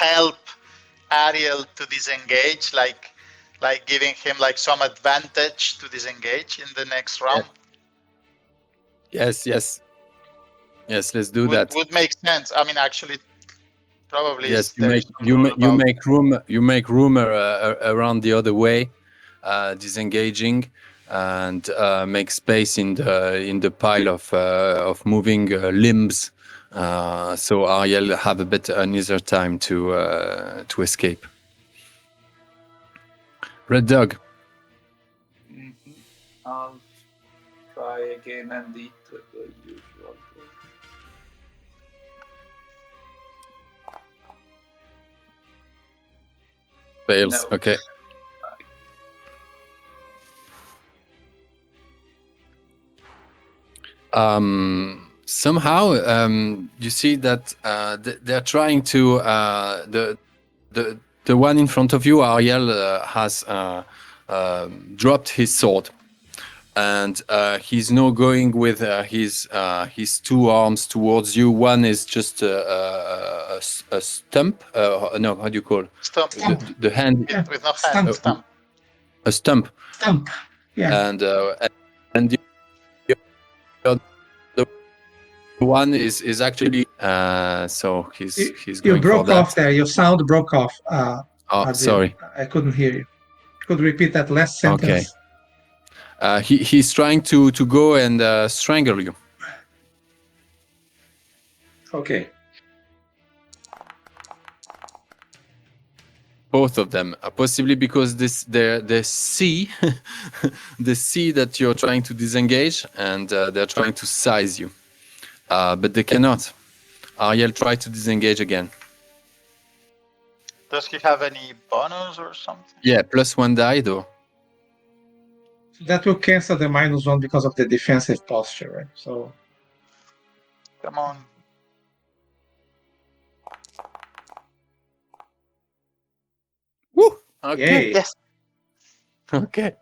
help Ariel to disengage, like giving him like some advantage to disengage in the next round? Yes. Let's do that. Would make sense. I mean, actually, probably Yes, there is some rule you about- make room around the other way, disengaging, and make space in the pile of moving limbs, so Ariel have an easier time to escape. Red Dog. I'll try again and eat the usual. Fails. No. Okay. Somehow you see that they're trying to the one in front of you, Ariel, has dropped his sword, and he's now going with his two arms towards you. One is just a stump. No, how do you call it? Stump. The hand? With no hand. Stump. A stump. Stump. Yeah. And the other one is actually so he's You going broke for that. off there. Your sound broke off. Oh, sorry. I couldn't hear you. Could you repeat that last sentence? Okay. He's trying to go and strangle you. Okay. Both of them, possibly because they see they see that you're trying to disengage, and they're trying to size you, but they cannot. Ariel, try to disengage again. Does he have any bonus or something? Yeah, +1 die though. That will cancel the -1 because of the defensive posture, right? So Come on. Woo! Okay. yay. Yes. Okay.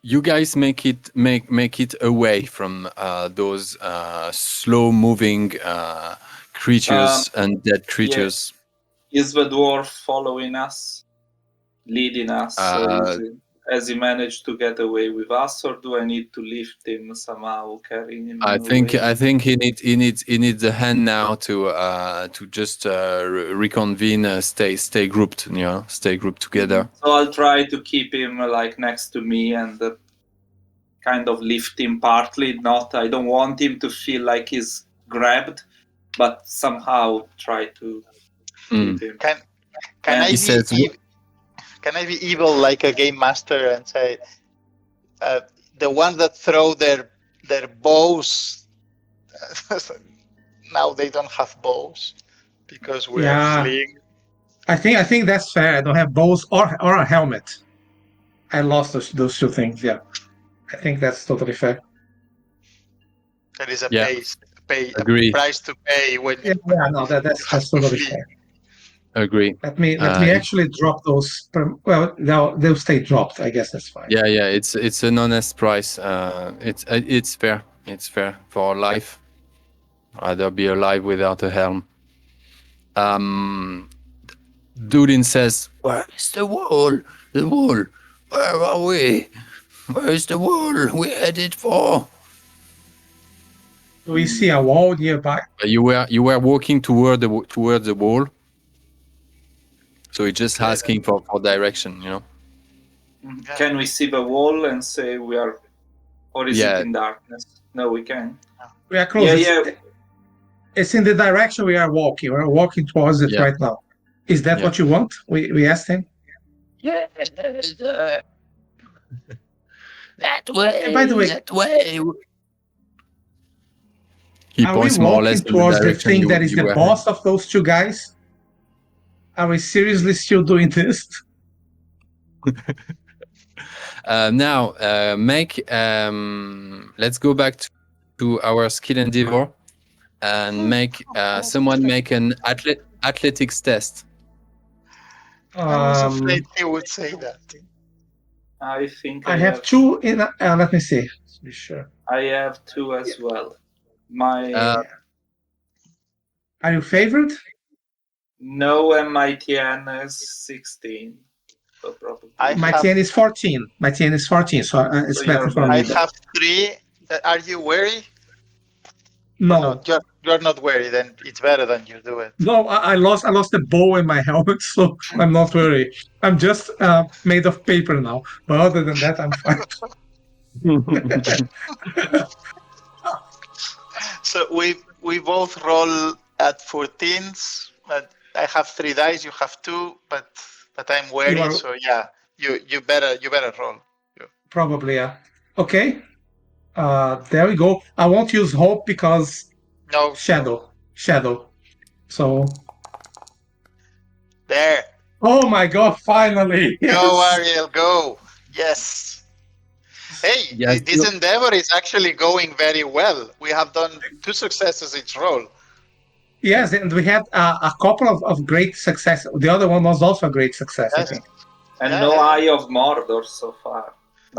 You guys make it away from those slow-moving creatures and dead creatures. Is the dwarf following us, leading us? Has he managed to get away with us, or do I need to lift him somehow, carrying him? I think he needs a hand now to just reconvene, stay grouped, stay grouped together. So I'll try to keep him like next to me and kind of lift him partly. Not, I don't want him to feel like he's grabbed, but somehow try to keep him. Can I be evil like a game master and say the ones that throw their bows now they don't have bows because we are fleeing? I think that's fair. I don't have bows or a helmet. I lost those two things. Yeah, I think that's totally fair. There is a Agree. price to pay when. Yeah, no, that's totally fair. Agree. Let me actually drop those. Well, they'll stay dropped. I guess that's fine. Yeah. It's an honest price. It's fair. It's fair for life. Rather be alive without a helm. Dulin says, "Where is the wall? The wall. Where are we? Where is the wall we headed for?" We see a wall nearby. You were walking toward the wall. So he's just asking for direction, Can we see the wall and say we are, or is it in darkness? No, we can. We are close. Yeah. It's in the direction we are walking. We're walking towards it right now. Is that what you want? We asked him. Yeah. That way. And by the way, that way. He are we points more or less walking towards the thing that is the boss of those two guys? Are we seriously still doing this? Now, let's go back to our skill endeavor and someone make an athletics test. I was afraid Um, he would say that. I think I have two in. Let me see. To be sure. I have two as well. My Are you favorite? no and my TN is 16. So probably. My TN is 14. My TN is 14, so it's So better you're for I me. better. have 3. Are you wary? Or No, not? You're not wary. Then it's better than you do it. no, I lost the bow in my helmet, so I'm not worried. I'm just made of paper now. But other than that, I'm fine. So we both roll at 14s, but I have 3 dice. You have 2, but I'm wary. are- So yeah, you better roll. Probably, yeah. Okay. There we go. I won't use hope because No, shadow. So, there. oh my god! Finally, Go, yes, Ariel, go. Yes. Hey, Yes, this endeavor is actually going very well. We have done 2 successes each roll. yes, and we had a couple of great success. The other one was also a great success, I Yes. think. And Yeah, no yeah. Eye of Mordor so far.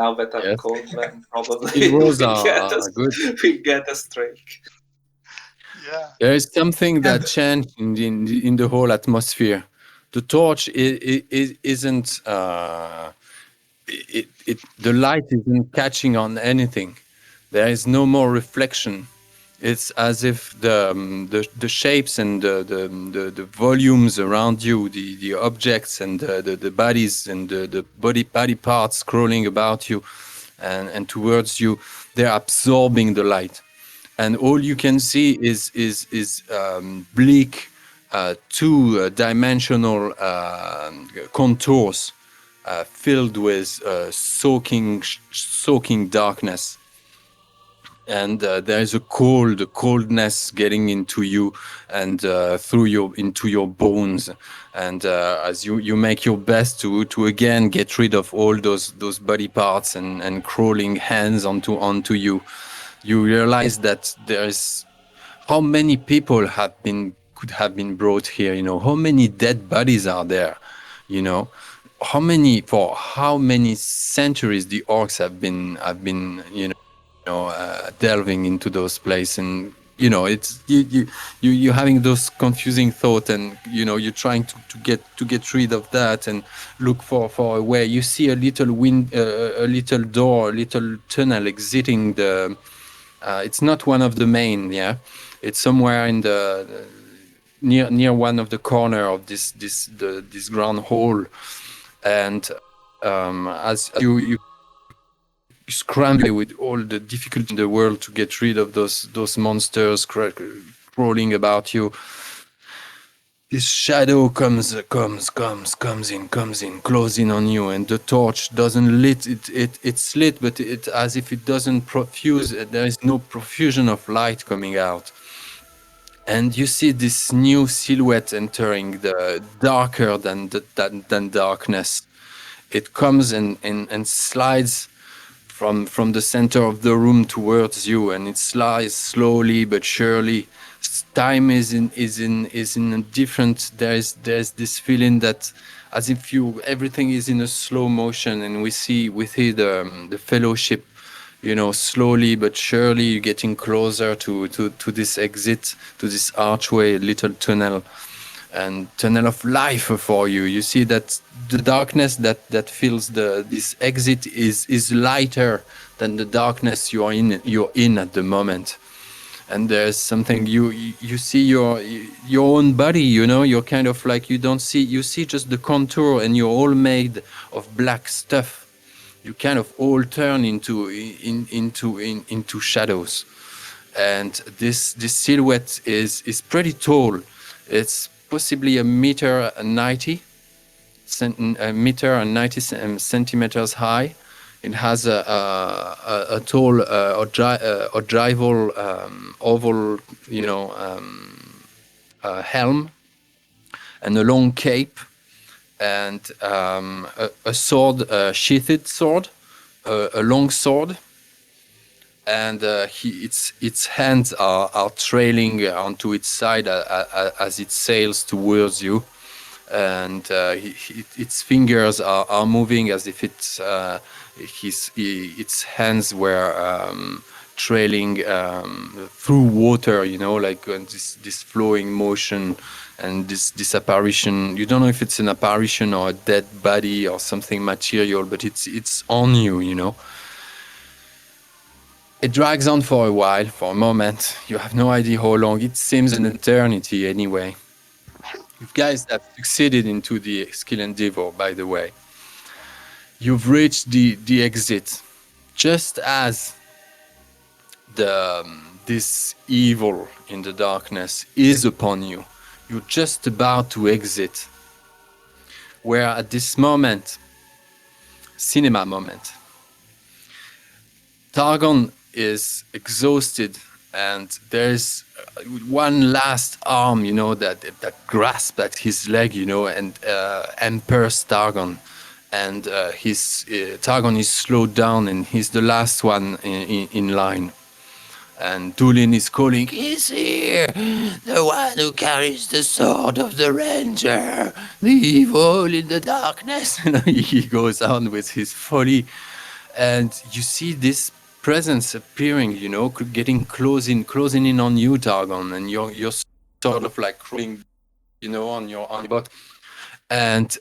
Now that I've yes. called them, probably These rolls we are good. we get a streak. Yeah. There is something that And changed in the whole atmosphere. The torch isn't. The light isn't catching on anything. There is no more reflection. It's as if the shapes and the volumes around you, the objects and the bodies and the body parts crawling about you and towards you, they're absorbing the light, and all you can see is bleak, two-dimensional contours filled with soaking darkness. And there is a coldness getting into you and into your bones. And as you make your best to again get rid of all those body parts and crawling hands onto you, you realize that there is how many people could have been brought here. How many dead bodies are there? For how many centuries the orcs have been delving into those places. And it's you're having those confusing thoughts, and you're trying to get rid of that and look for a way. You see a little a little door, a little tunnel exiting the it's not one of the main, yeah, it's somewhere in the near one of the corner of this ground hall. And as you scramble with all the difficulty in the world to get rid of those monsters crawling about you, this shadow comes in, closing on you, and the torch doesn't lit. It's lit, but it as if it doesn't profuse. There is no profusion of light coming out, and you see this new silhouette entering the darker than darkness. It comes and slides from the center of the room towards you, and it slides slowly but surely. Time is in a different. There's this feeling that as if everything is in a slow motion, and we see the fellowship, slowly but surely you're getting closer to this exit, to this archway, little tunnel of life for you. You see that the darkness that fills this exit is lighter than the darkness you're in at the moment. And there's something you see your own body, you're kind of like, you see just the contour, and you're all made of black stuff. You kind of all turn into shadows. And this silhouette is pretty tall. It's possibly 1.90 centimeters high. It has a tall ogival oval, helm, and a long cape, and a sword, a sheathed sword, a long sword, and its hands are trailing onto its side as it sails towards you, and its fingers are moving as if its hands were trailing through water, like this flowing motion, and this apparition. You don't know if it's an apparition or a dead body or something material, but it's on you. It drags on for a while, for a moment. You have no idea how long. It seems an eternity anyway. You guys have succeeded into the skill endeavor, by the way. You've reached the exit. Just as this evil in the darkness is upon you, you're just about to exit. Where at this moment, cinema moment, Targon is exhausted, and there's one last arm, that grasps at his leg, and impairs Targon, and Targon is slowed down, and he's the last one in line. And Dulin is calling, "He's here, the one who carries the sword of the ranger, the evil in the darkness." He goes on with his folly, and you see this presence appearing, getting closing in on you, Targon, and you're sort of like crawling, on your butt, and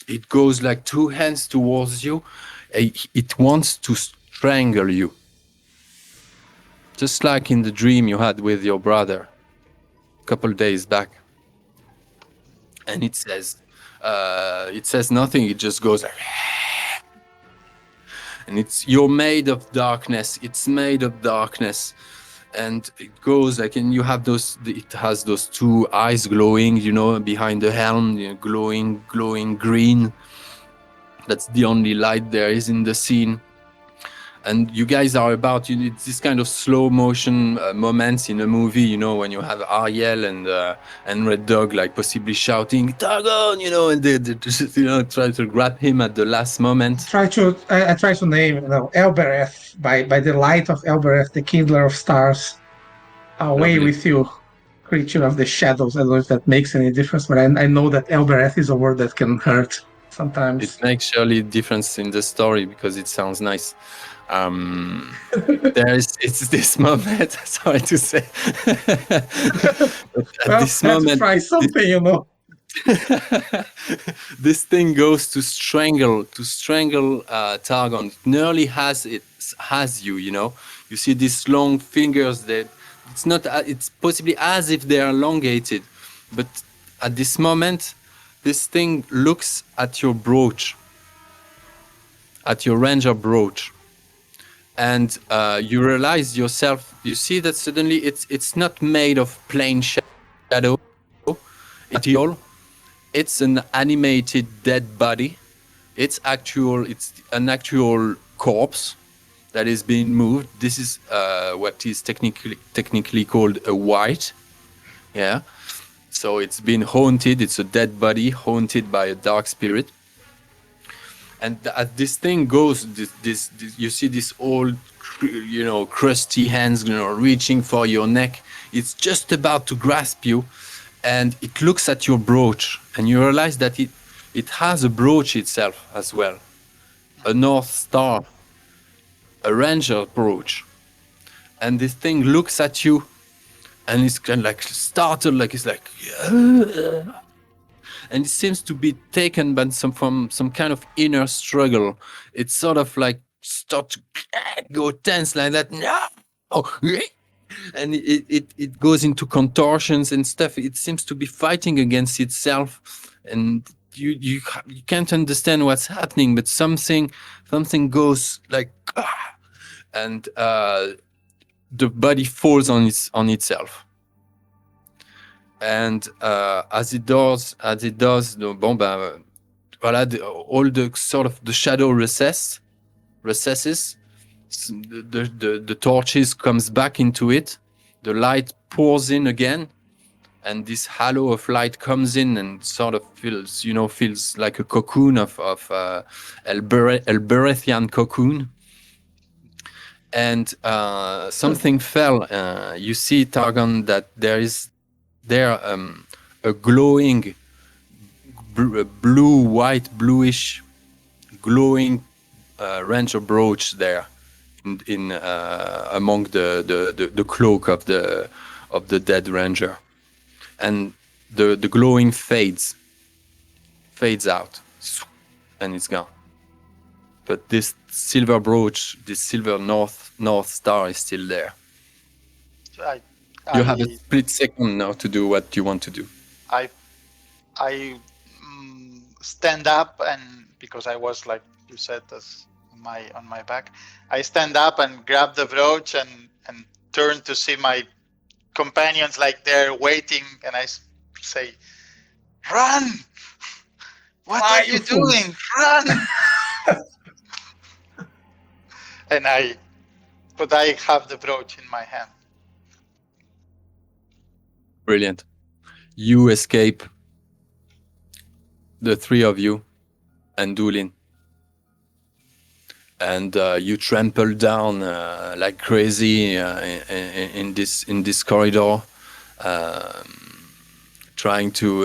it goes like two hands towards you. It wants to strangle you, just like in the dream you had with your brother a couple of days back. And it says nothing. It just goes like, and you're made of darkness. It's made of darkness, and it goes like, and you have it has those two eyes glowing, behind the helm, glowing green. That's the only light there is in the scene. And you guys are about, it's this kind of slow motion moments in a movie, when you have Ariel and Red Dog like possibly shouting Targon, and they just, try to grab him at the last moment. I try to name Elbereth by the light of Elbereth, the kindler of stars. Away Lovely. with you, creature of the shadows. I don't know if that makes any difference, but I know that Elbereth is a word that can hurt sometimes. It makes surely difference in the story because it sounds nice. It's this moment. Sorry to say. This moment, try something, This thing goes to strangle Targon. It nearly has you. You see these long fingers that it's possibly as if they are elongated, but at this moment, this thing looks at your brooch, at your ranger brooch. And you realize yourself, you see that suddenly it's not made of plain shadow. It's an animated dead body. It's an actual corpse that is being moved. This is what is technically called a wight. Yeah. So it's been haunted. It's a dead body haunted by a dark spirit. And as this thing goes, this you see this old, crusty hands, reaching for your neck. It's just about to grasp you, and it looks at your brooch, and you realize that it has a brooch itself as well, a North Star, a ranger brooch. And this thing looks at you, and it's kind of like startled, like it's like. And it seems to be taken by from some kind of inner struggle. It's sort of like start to go tense like that. And it goes into contortions and stuff. It seems to be fighting against itself, and you can't understand what's happening. But something goes like, and the body falls on itself. And as it does, all the sort of the shadow recesses. The torches comes back into it. The light pours in again, and this halo of light comes in and sort of feels like a cocoon of Elberethian cocoon. and something fell. You see, Targon, that there is a glowing blue, white, bluish, glowing ranger brooch there in among the cloak of the dead ranger, and the glowing fades out, and it's gone. But this silver brooch, this silver north star is still there. You have a split second now to do what you want to do. I stand up, and because I was, like you said, as on my back, I stand up and grab the brooch and turn to see my companions, like they're waiting, and I say, "Run! What are you doing? Run!" And I have the brooch in my hand. Brilliant. You escape, the three of you and Dulin, and you trample down like crazy in this corridor, trying to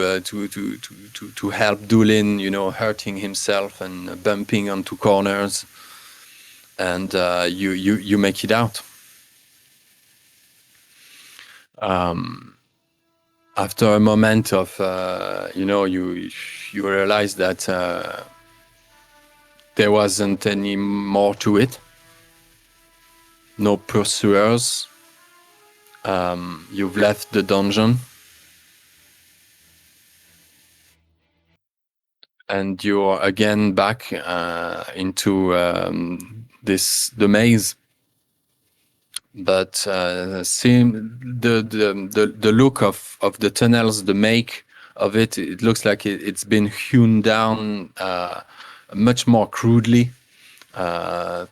help Dulin, hurting himself and bumping onto corners, and you make it out. After a moment of, you realize that there wasn't any more to it. No pursuers. You've left the dungeon. And you're again back into the maze. But the look of the tunnels, the make of it, it looks like it's been hewn down much more crudely.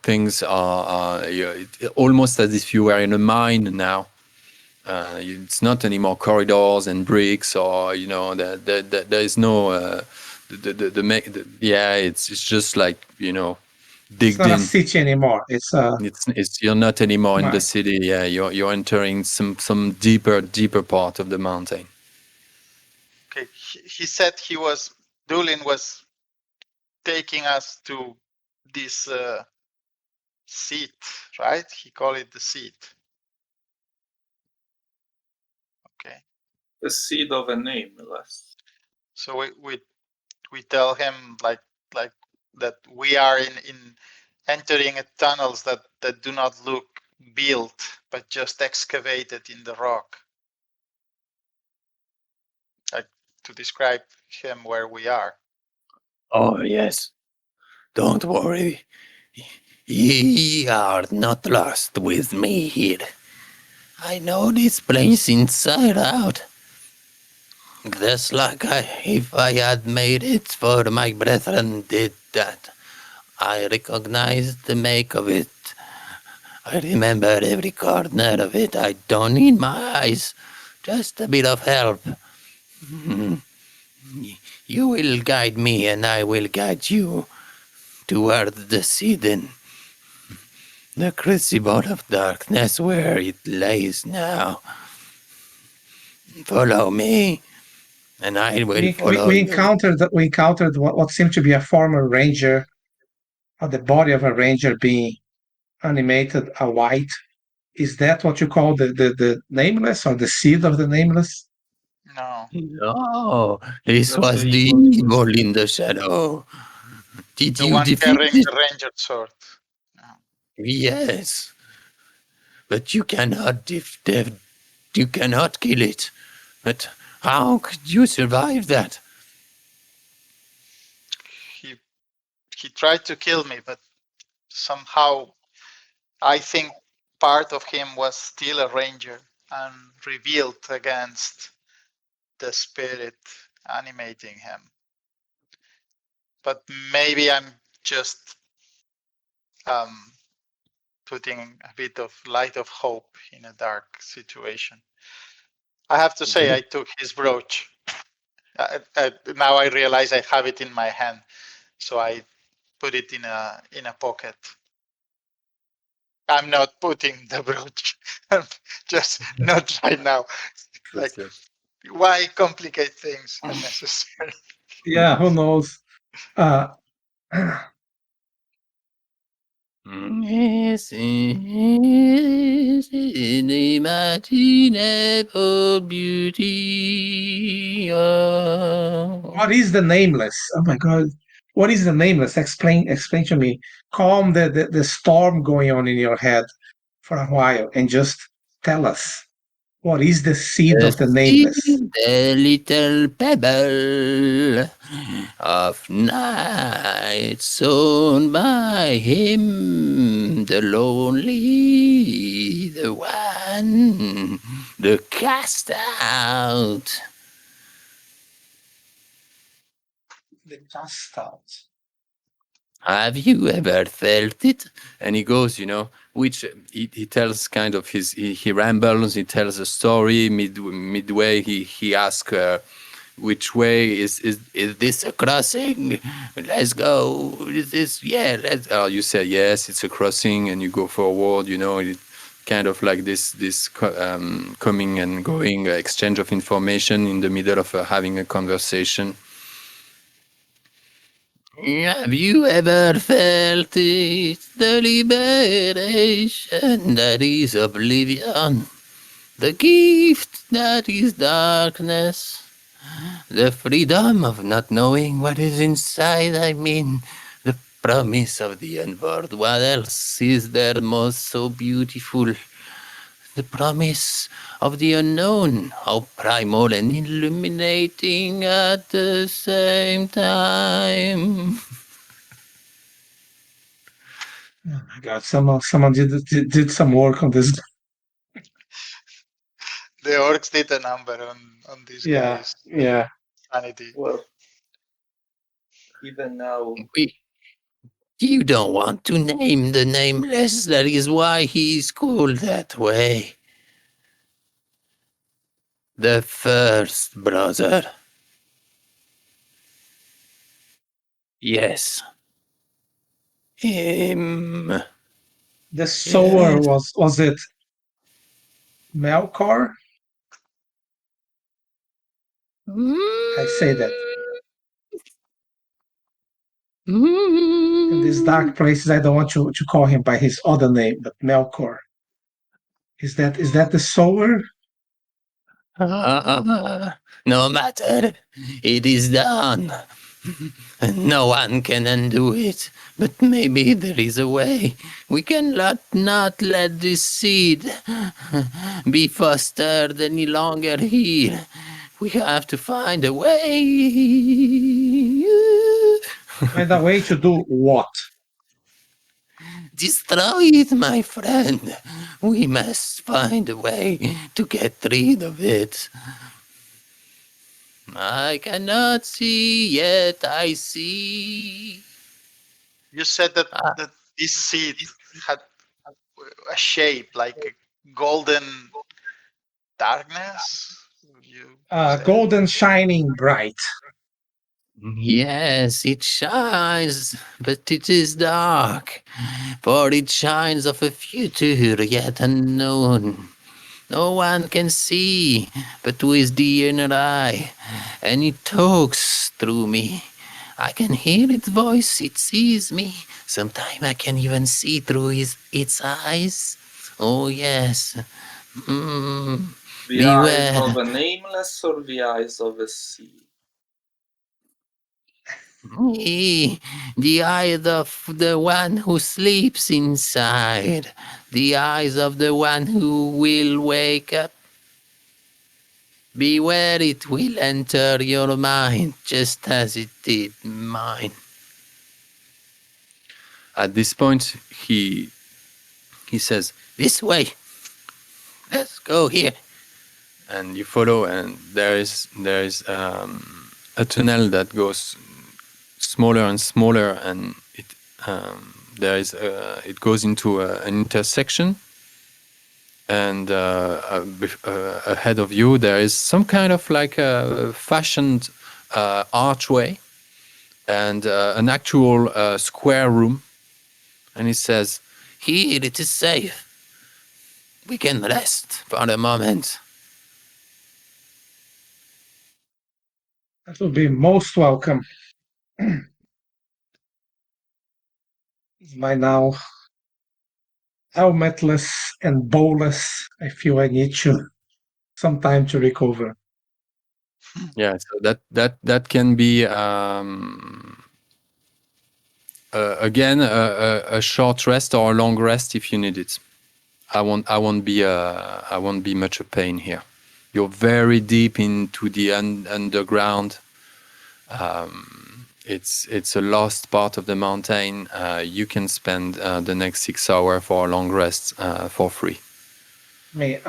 Things are almost as if you were in a mine now. It's not anymore corridors and bricks, or there is no it's just like digged It's not in. a city anymore. It's you're not anymore in the Right. city. Yeah, you're entering some deeper part of the mountain. Okay, he said Dulin was taking us to this seat, right? He called it the seat. Okay. The seed of a nameless. So we tell him like that we are in entering tunnels that do not look built, but just excavated in the rock. Like to describe him where we are. Oh yes, don't worry. Ye are not lost with me here. I know this place inside out. Just like if I had made it for my brethren did that. I recognized the make of it. I remember every corner of it. I don't need my eyes. Just a bit of help. You will guide me and I will guide you toward the Sidon. The crucible of darkness where it lays now. Follow me, and I will follow we you. encountered what seemed to be a former ranger, or the body of a ranger being animated a white. Is that what you call the nameless, or the seed of the nameless? No. No, this That's was the the evil. evil in the shadow. Did The you one defeat carrying it? the ranger sword. Yes. But you cannot you cannot kill it. But how could you survive that? He tried to kill me, but somehow I think part of him was still a ranger and rebelled against the spirit animating him. But maybe I'm just putting a bit of light of hope in a dark situation. I have to say, I took his brooch. Now I realize I have it in my hand, so I put it in a pocket. I'm not putting the brooch. Just not right now. Like, why complicate things unnecessarily? Yeah, who knows? Uh, Yes, inimaginable beauty. what is the Nameless? Oh my God. What is the Nameless? Explain to me. Calm the storm going on in your head for a while and just tell us. What is the seed The of the Nameless? the little pebble of night sown by him, the lonely, the one, the cast out. The cast out. Have you ever felt it? And he goes, which he tells kind of he rambles, he tells a story. Midway, he asks, which way is This a crossing? Let's go. Is this? Yeah, let's. you say yes, it's a crossing, and you go forward. It kind of like this coming and going exchange of information in the middle of having a conversation. Have you ever felt it? The liberation that is oblivion, the gift that is darkness, the freedom of not knowing what is inside. I mean, the promise of the unborn. What else is there most so beautiful? The promise of the unknown, how primal and illuminating at the same time. Oh my God! Someone did some work on this. The orcs did a number on this Yeah, guy's yeah. sanity. Well, even now, You don't want to name the Nameless, that is why he's called that way. The first brother. Yes. Him. The sower Yes. was it Melkor? I say that. In these dark places, I don't want to call him by his other name, but Melkor. Is that the sower? No matter. It is done. No one can undo it. But maybe there is a way. We can not let this seed be fostered any longer here. We have to find a way. Find a way to do what? Destroy it, my friend. We must find a way to get rid of it. I cannot see, yet I see. You said that this seed had a shape like a golden darkness. You said? Golden shining bright. Yes, it shines, but it is dark, for it shines of a future yet unknown. No one can see, but with the inner eye, and it talks through me. I can hear its voice, it sees me. Sometimes I can even see through its eyes. Oh, yes. the Beware. eyes of a nameless or the eyes of a sea? The eyes of the one who sleeps inside. The eyes of the one who will wake up. Beware, it will enter your mind, just as it did mine. At this point, he says, This way. Let's go here. and you follow, and there is a tunnel that goes smaller and smaller, and it goes into an intersection, and ahead of you there is some kind of like a fashioned archway and an actual square room, and it says, Here it is safe. We can rest for the moment. That will be most welcome. By now, helmetless and bowless, I feel I need some time to recover. Yeah, so that can be again a short rest or a long rest if you need it. I won't be much a pain here. You're very deep into the underground. It's a lost part of the mountain. You can spend the next 6 hours for a long rest for free. I mean,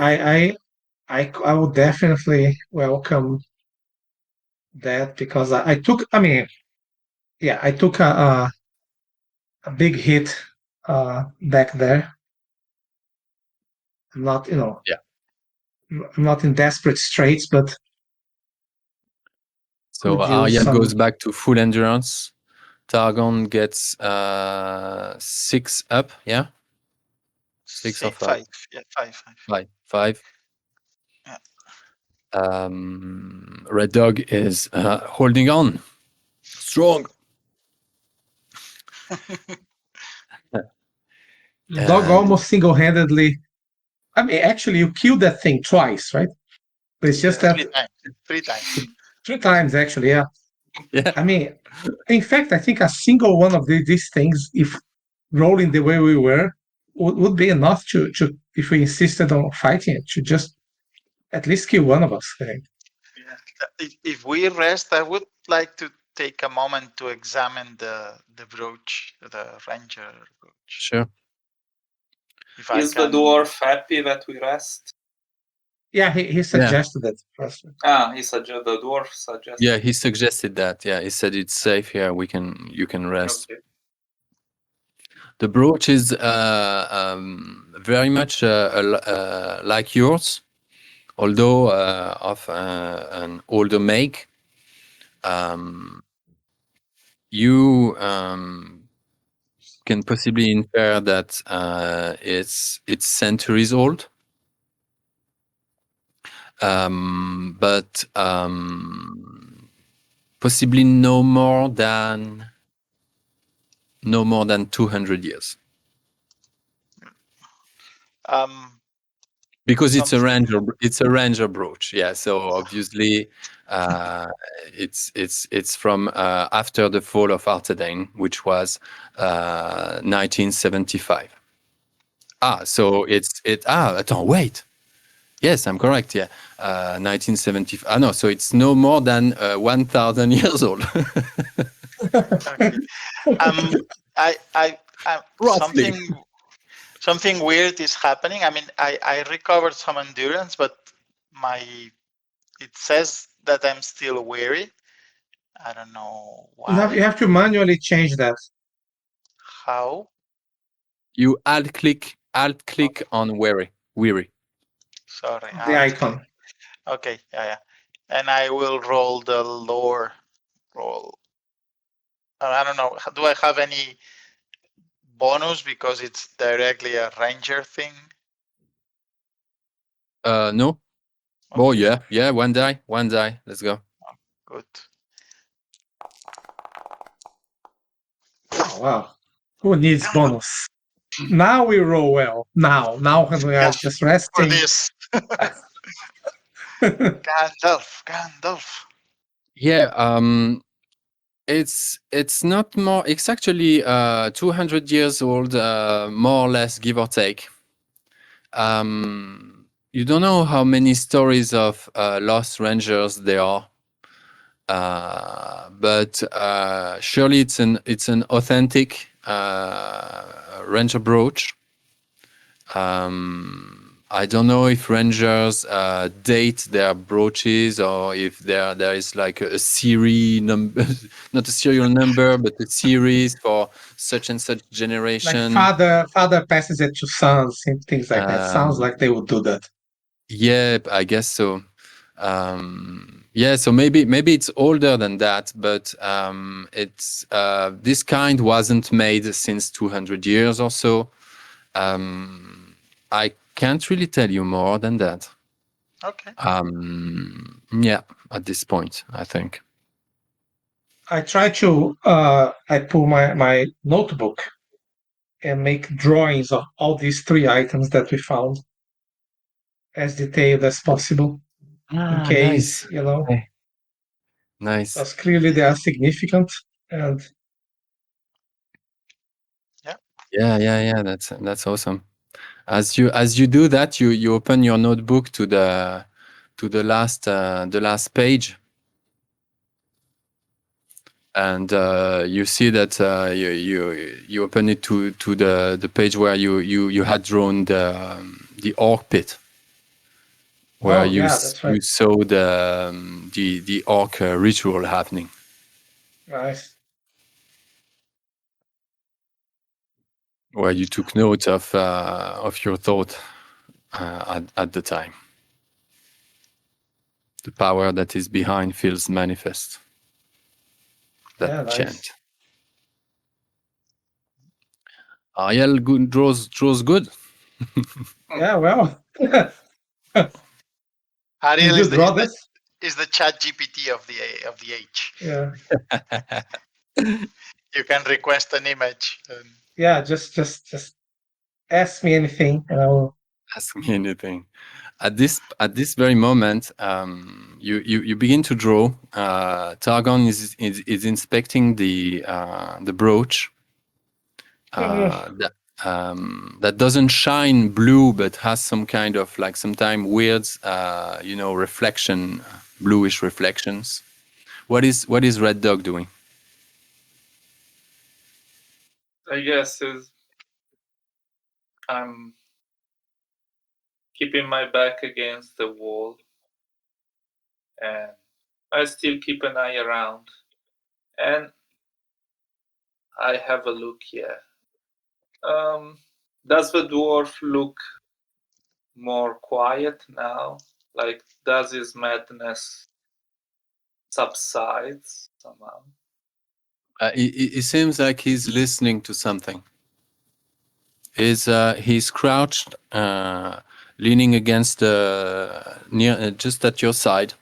I would definitely welcome that because I took. I mean, yeah, I took a big hit back there. I'm not, Yeah. I'm not in desperate straits, but So could use Arya some. goes back to full endurance. Targon gets 6 up. Yeah, 6 or 5. 5. Yeah, 5. 5. Yeah. Red Dog is holding on. Strong. The dog almost single-handedly. I mean, actually, you killed that thing twice, right? But it's just that 3 times. 3 times, actually. Yeah. Yeah. I mean, in fact, I think a single one of these things, if rolling the way we were, would be enough to if we insisted on fighting it, to just at least kill one of us. I think. If we rest, I would like to take a moment to examine the brooch, the ranger brooch. Sure. If I Is the can. dwarf happy that we rest? Yeah, he suggested that first. The dwarf suggested. Yeah, he suggested that. Yeah, he said it's safe here. You can rest. Okay. The brooch is very much like yours, although of an older make. You can possibly infer that it's centuries old, but possibly no more than 200 years. Because it's a ranger brooch, yeah. So obviously, it's from after the fall of Arthedain, which was 1975. So attends, wait. Yes, I'm correct. Yeah, 1975. No, so it's no more than 1,000 years old. Roughly. Something weird is happening. I mean, I recovered some endurance, but it says that I'm still weary. I don't know why. You have to manually change that. How? You alt click on weary. Sorry. The icon. Okay, yeah. And I will roll the lore roll. I don't know. Do I have any bonus because it's directly a ranger thing? No. Okay. Oh yeah. One die. Let's go. Good. Oh wow. Who needs bonus? Now we roll well. Now when we are just resting. For this. Gandalf. Yeah. It's not more. It's actually 200 years old, more or less, give or take. You don't know how many stories of lost rangers there are, but surely it's an authentic ranger brooch. I don't know if rangers date their brooches or if there is like a series number, not a serial number, but a series for such and such generation. Like father passes it to sons and things like that. Sounds like they would do that. Yeah, I guess so. Yeah, so maybe it's older than that, but it's this kind wasn't made since 200 years or so. I can't really tell you more than that. Okay. Yeah, at this point, I think. I try to I pull my notebook and make drawings of all these 3 items that we found as detailed as possible in case, Nice. you know, Okay. Nice. because clearly they are significant. And Yeah. That's awesome. As you do that, you open your notebook to the last page, and you see that you open it to the page where you had drawn the orc pit, where oh yeah, that's right. you saw the orc ritual happening, Nice. where you took note of your thought at the time. The power that is behind feels manifest. That Yeah, chant. nice. Ariel draws good. Yeah, well. Ariel Did you draw this? is the chat GPT of the age. Yeah. You can request an image. Yeah, just ask me anything and I will. Ask me anything. At this very moment, you begin to draw. Targon is inspecting the brooch. That doesn't shine blue, but has some kind of like sometimes weird, reflection, bluish reflections. What is Red Dog doing? I guess I'm keeping my back against the wall, and I still keep an eye around, and I have a look here. Does the dwarf look more quiet now? Like, does his madness subside somehow? It seems like he's listening to something. He's crouched, leaning against near just at your side,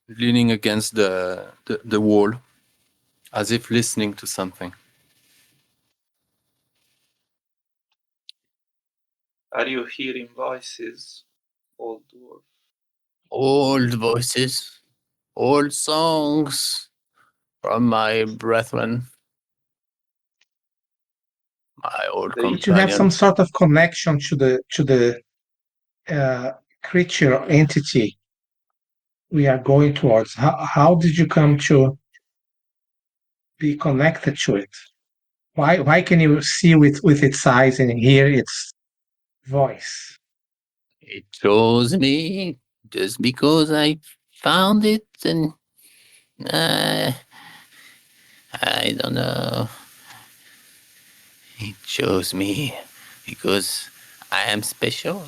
leaning against the wall, as if listening to something. Are you hearing voices, old dwarf? Old voices, old songs from my brethren, my old They- Don't you have some companions. sort of connection to the creature or entity we are going towards? How did you come to be connected to it? Why can you see with its eyes and hear its voice? It chose me just because I found it, and uh, I don't know. It chose me because I am special.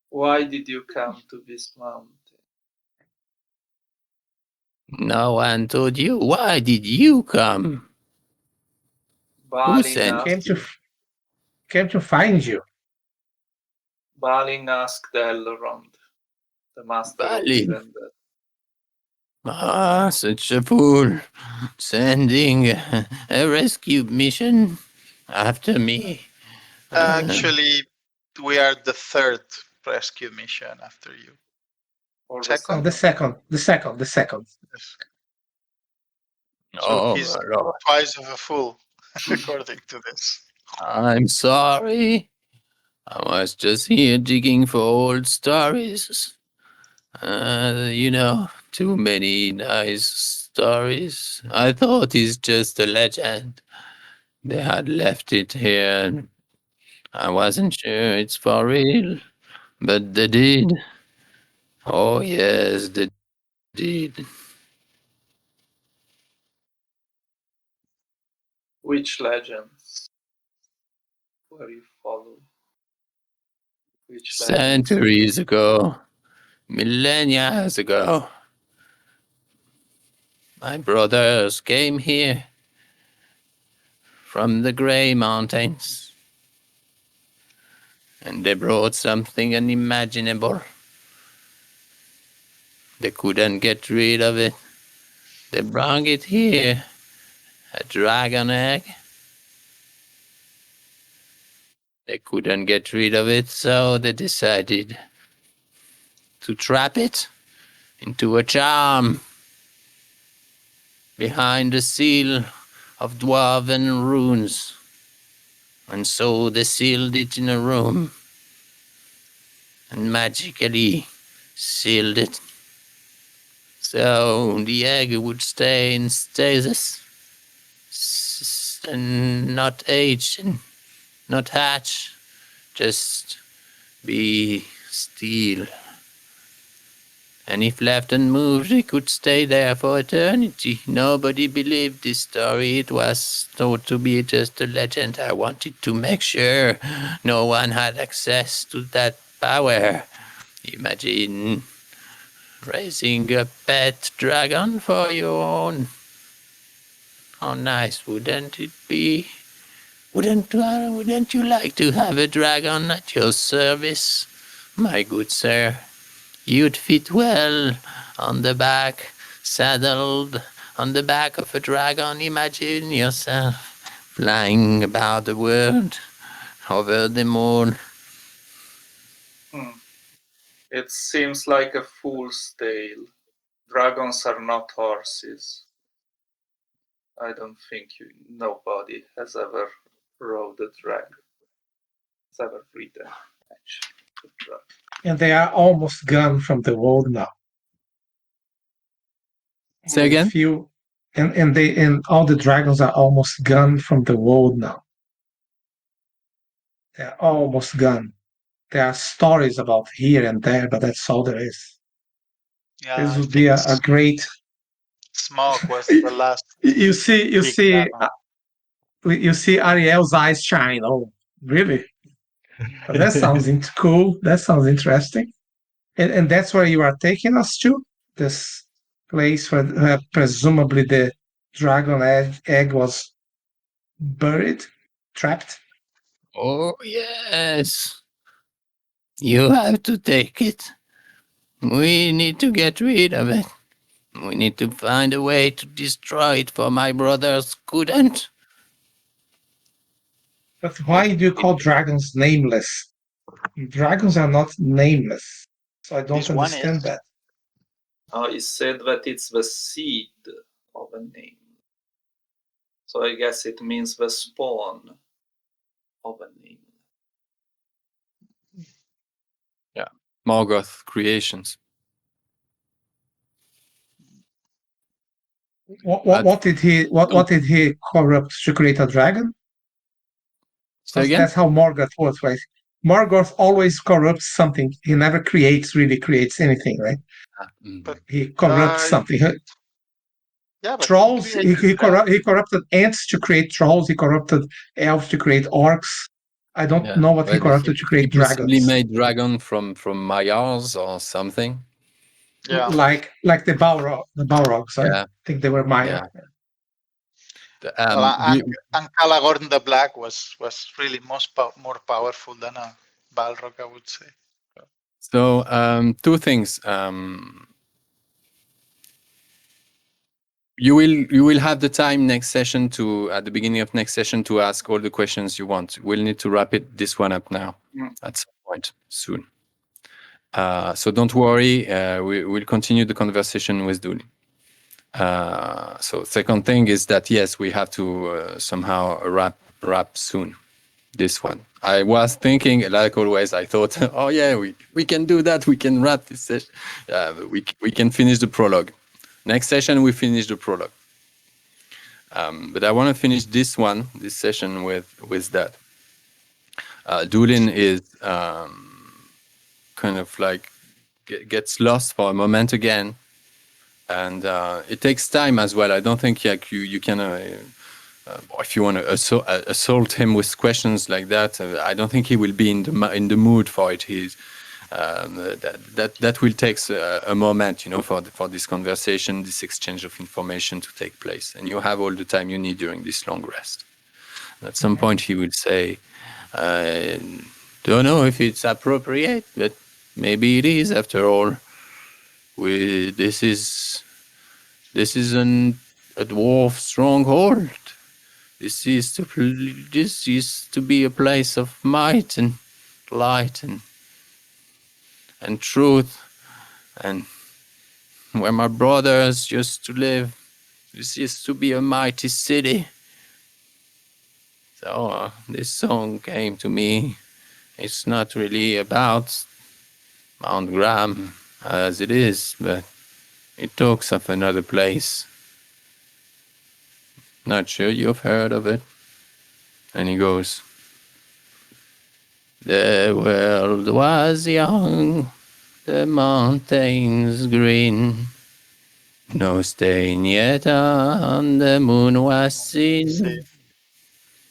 Why did you come to this mountain? No one told you. Why did you come? Balin sent Came asked, to came to find you. Balin asked Elrond, the master of Balin. living dead. Ah, such a fool. Sending a rescue mission after me. Actually, we are the third rescue mission after you. Or Second? The second. Yes. So Oh, he's my Lord. twice of a fool, according to this. I'm sorry. I was just here digging for old stories. Too many nice stories. I thought it's just a legend. They had left it here, and I wasn't sure it's for real. But they did. Oh, yes, they did. Which legends were you following? Which legends? Centuries ago, millennia ago, my brothers came here from the Grey Mountains. And they brought something unimaginable. They couldn't get rid of it. They brought it here. A dragon egg. They couldn't get rid of it, so they decided to trap it into a charm behind the seal of dwarven runes. And so they sealed it in a room and magically sealed it. So the egg would stay in stasis and not age and not hatch, just be still. And if left unmoved, it could stay there for eternity. Nobody believed this story. It was thought to be just a legend. I wanted to make sure no one had access to that power. Imagine raising a pet dragon for your own. How nice wouldn't it be? Wouldn't you like to have a dragon at your service, my good sir? You'd fit well on the back, saddled on the back of a dragon. Imagine yourself flying about the world, over them all. It seems like a fool's tale. Dragons are not horses. I don't think nobody has ever rode a dragon. Has ever ridden, actually, a dragon. And they are almost gone from the world now. Say again? And all the dragons are almost gone from the world now. They're almost gone. There are stories about here and there, but that's all there is. Yeah, This I would be think a great. Smaug was the last. You see Ariel's eyes shine. Oh, really? But that sounds cool. That sounds interesting. And that's where you are taking us to? This place where presumably the dragon egg was buried, trapped? Oh, yes. You have to take it. We need to get rid of it. We need to find a way to destroy it, for my brothers couldn't. But why do you call dragons nameless? Dragons are not nameless. So I don't This one understand is. that. He said that it's the seed of a name. So I guess it means the spawn of a name. Yeah, Morgoth creations. What did he corrupt to create a dragon? Say again? That's how Morgoth works, right? Morgoth always corrupts something. He never really creates anything, right? But He corrupts something. yeah, but Trolls. he created He corrupted ants to create trolls. He corrupted elves to create orcs. I don't know what he But corrupted to he create possibly dragons. made dragon from Maiars or something. Yeah. Like the Balrogs. Yeah. I think they were Maya. Yeah. And Calagorn the Black was really more powerful than a Balrog, I would say. So two things. You will have the time next session at the beginning of next session to ask all the questions you want. We'll need to wrap this one up now at some point soon. So don't worry. We'll continue the conversation with Dulin. So second thing is that yes, we have to somehow wrap soon this one. I was thinking, like always, I thought, oh yeah, we can do that. We can wrap this session. We can finish the prologue. Next session, we finish the prologue. But I want to finish this session with that. Dulin is kind of like gets lost for a moment again. And it takes time as well. I don't think you can, if you want to assault him with questions like that, I don't think he will be in the mood for it. He's that will take a moment, for this conversation, this exchange of information to take place, and you have all the time you need during this long rest. At some point, he would say, "I don't know if it's appropriate, but maybe it is after all. This is a dwarf stronghold. This is to be a place of might and light and truth, and where my brothers used to live. This is to be a mighty city." So this song came to me. It's not really about Mount Graham as it is, but it talks of another place. Not sure you've heard of it. And he goes, "The world was young, the mountains green, no stain yet on the moon was seen.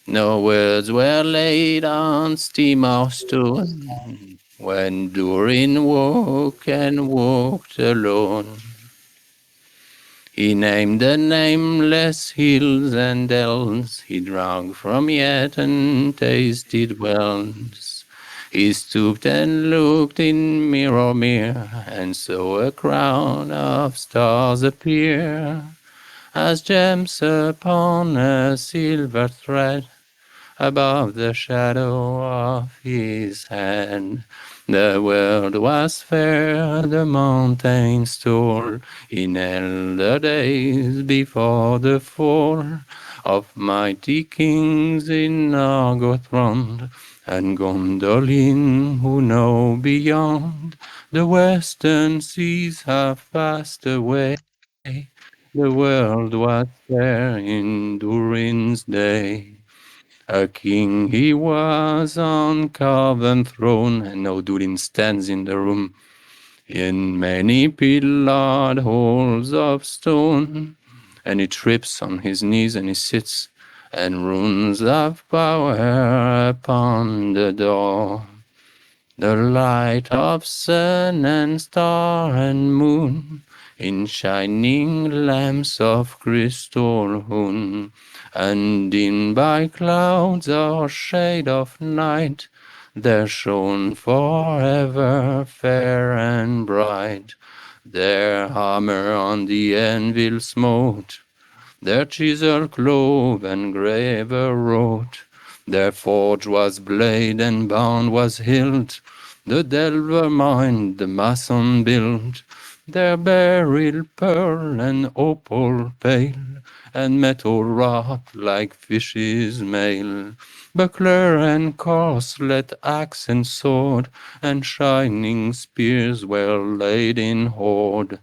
No words were laid on steam or stone, when Durin woke and walked alone. He named the nameless hills and dells, he drank from yet untasted wells. He stooped and looked in mirror and saw a crown of stars appear, as gems upon a silver thread, above the shadow of his head. The world was fair, the mountains tall, in elder days before the fall of mighty kings in Argothrond, and Gondolin who know beyond. The western seas have passed away. The world was fair in Durin's day. A king he was on carven throne, and now Dulin stands in the room, in many pillared halls of stone. And he trips on his knees and he sits, and runes of power upon the door. The light of sun and star and moon, in shining lamps of crystal hewn, undimmed by clouds or shade of night, there shone forever fair and bright. Their hammer on the anvil smote, their chisel clove and graver wrote, their forge was blade and bound was hilt, the delver mined, the mason built, their beryl pearl and opal pale, and metal wrought like fish's mail. Buckler and corslet, axe and sword, and shining spears were laid in hoard.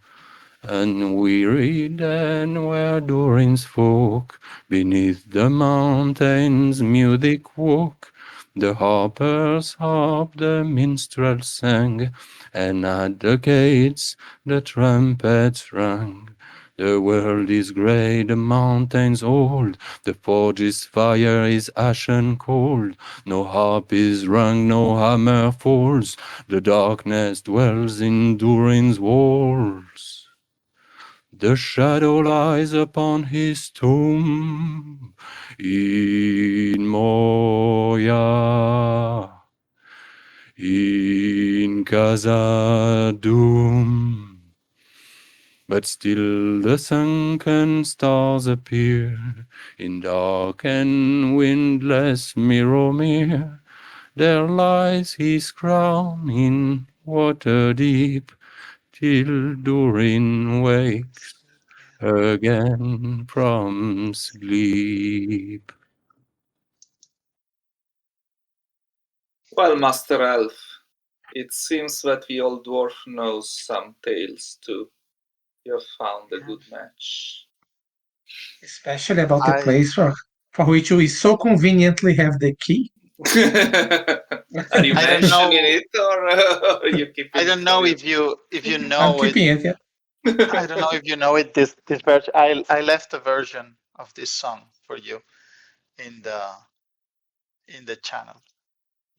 Unwearied and where Durin's folk beneath the mountains music woke. The harpers harped, the minstrels sang, and at the gates the trumpets rang. The world is grey, the mountains old, the forge's fire is ashen cold. No harp is rung, no hammer falls, the darkness dwells in Durin's walls. The shadow lies upon his tomb in Moria, in Khazad-dûm. But still the sunken stars appear in dark and windless Mirrormere. There lies his crown in water deep, till Durin wakes again from sleep. Well, Master Elf, it seems that the old dwarf knows some tales too. You have found a good match. Especially about the place for which we so conveniently have the key. Are you I don't know. mentioning it or you keep it? I don't know if you I'm know it. keeping it, yeah. I don't know if you know it. This version. I left a version of this song for you in the channel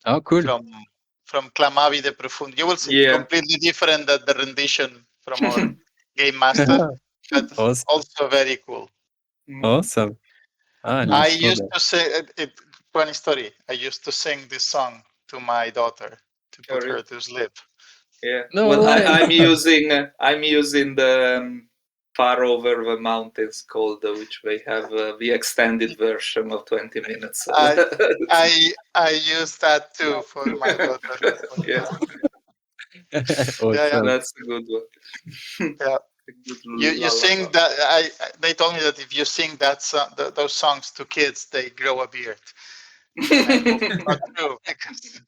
Oh, cool. from Clamavi de Profundo. You will see Yeah. completely different than the rendition from our game master, but Awesome. also very cool. Awesome. Ah, I nice. used to sing funny story. I used to sing this song to my daughter to put her to sleep. Yeah. No Well, way. I'm using the far over the mountains called, which they have the extended version of 20 minutes. So I use that too for my daughter. yeah, Yeah. that's a good one. Yeah. A good You sing lullaby. that. They told me that if you sing that those songs to kids, they grow a beard. And I hope it's not true because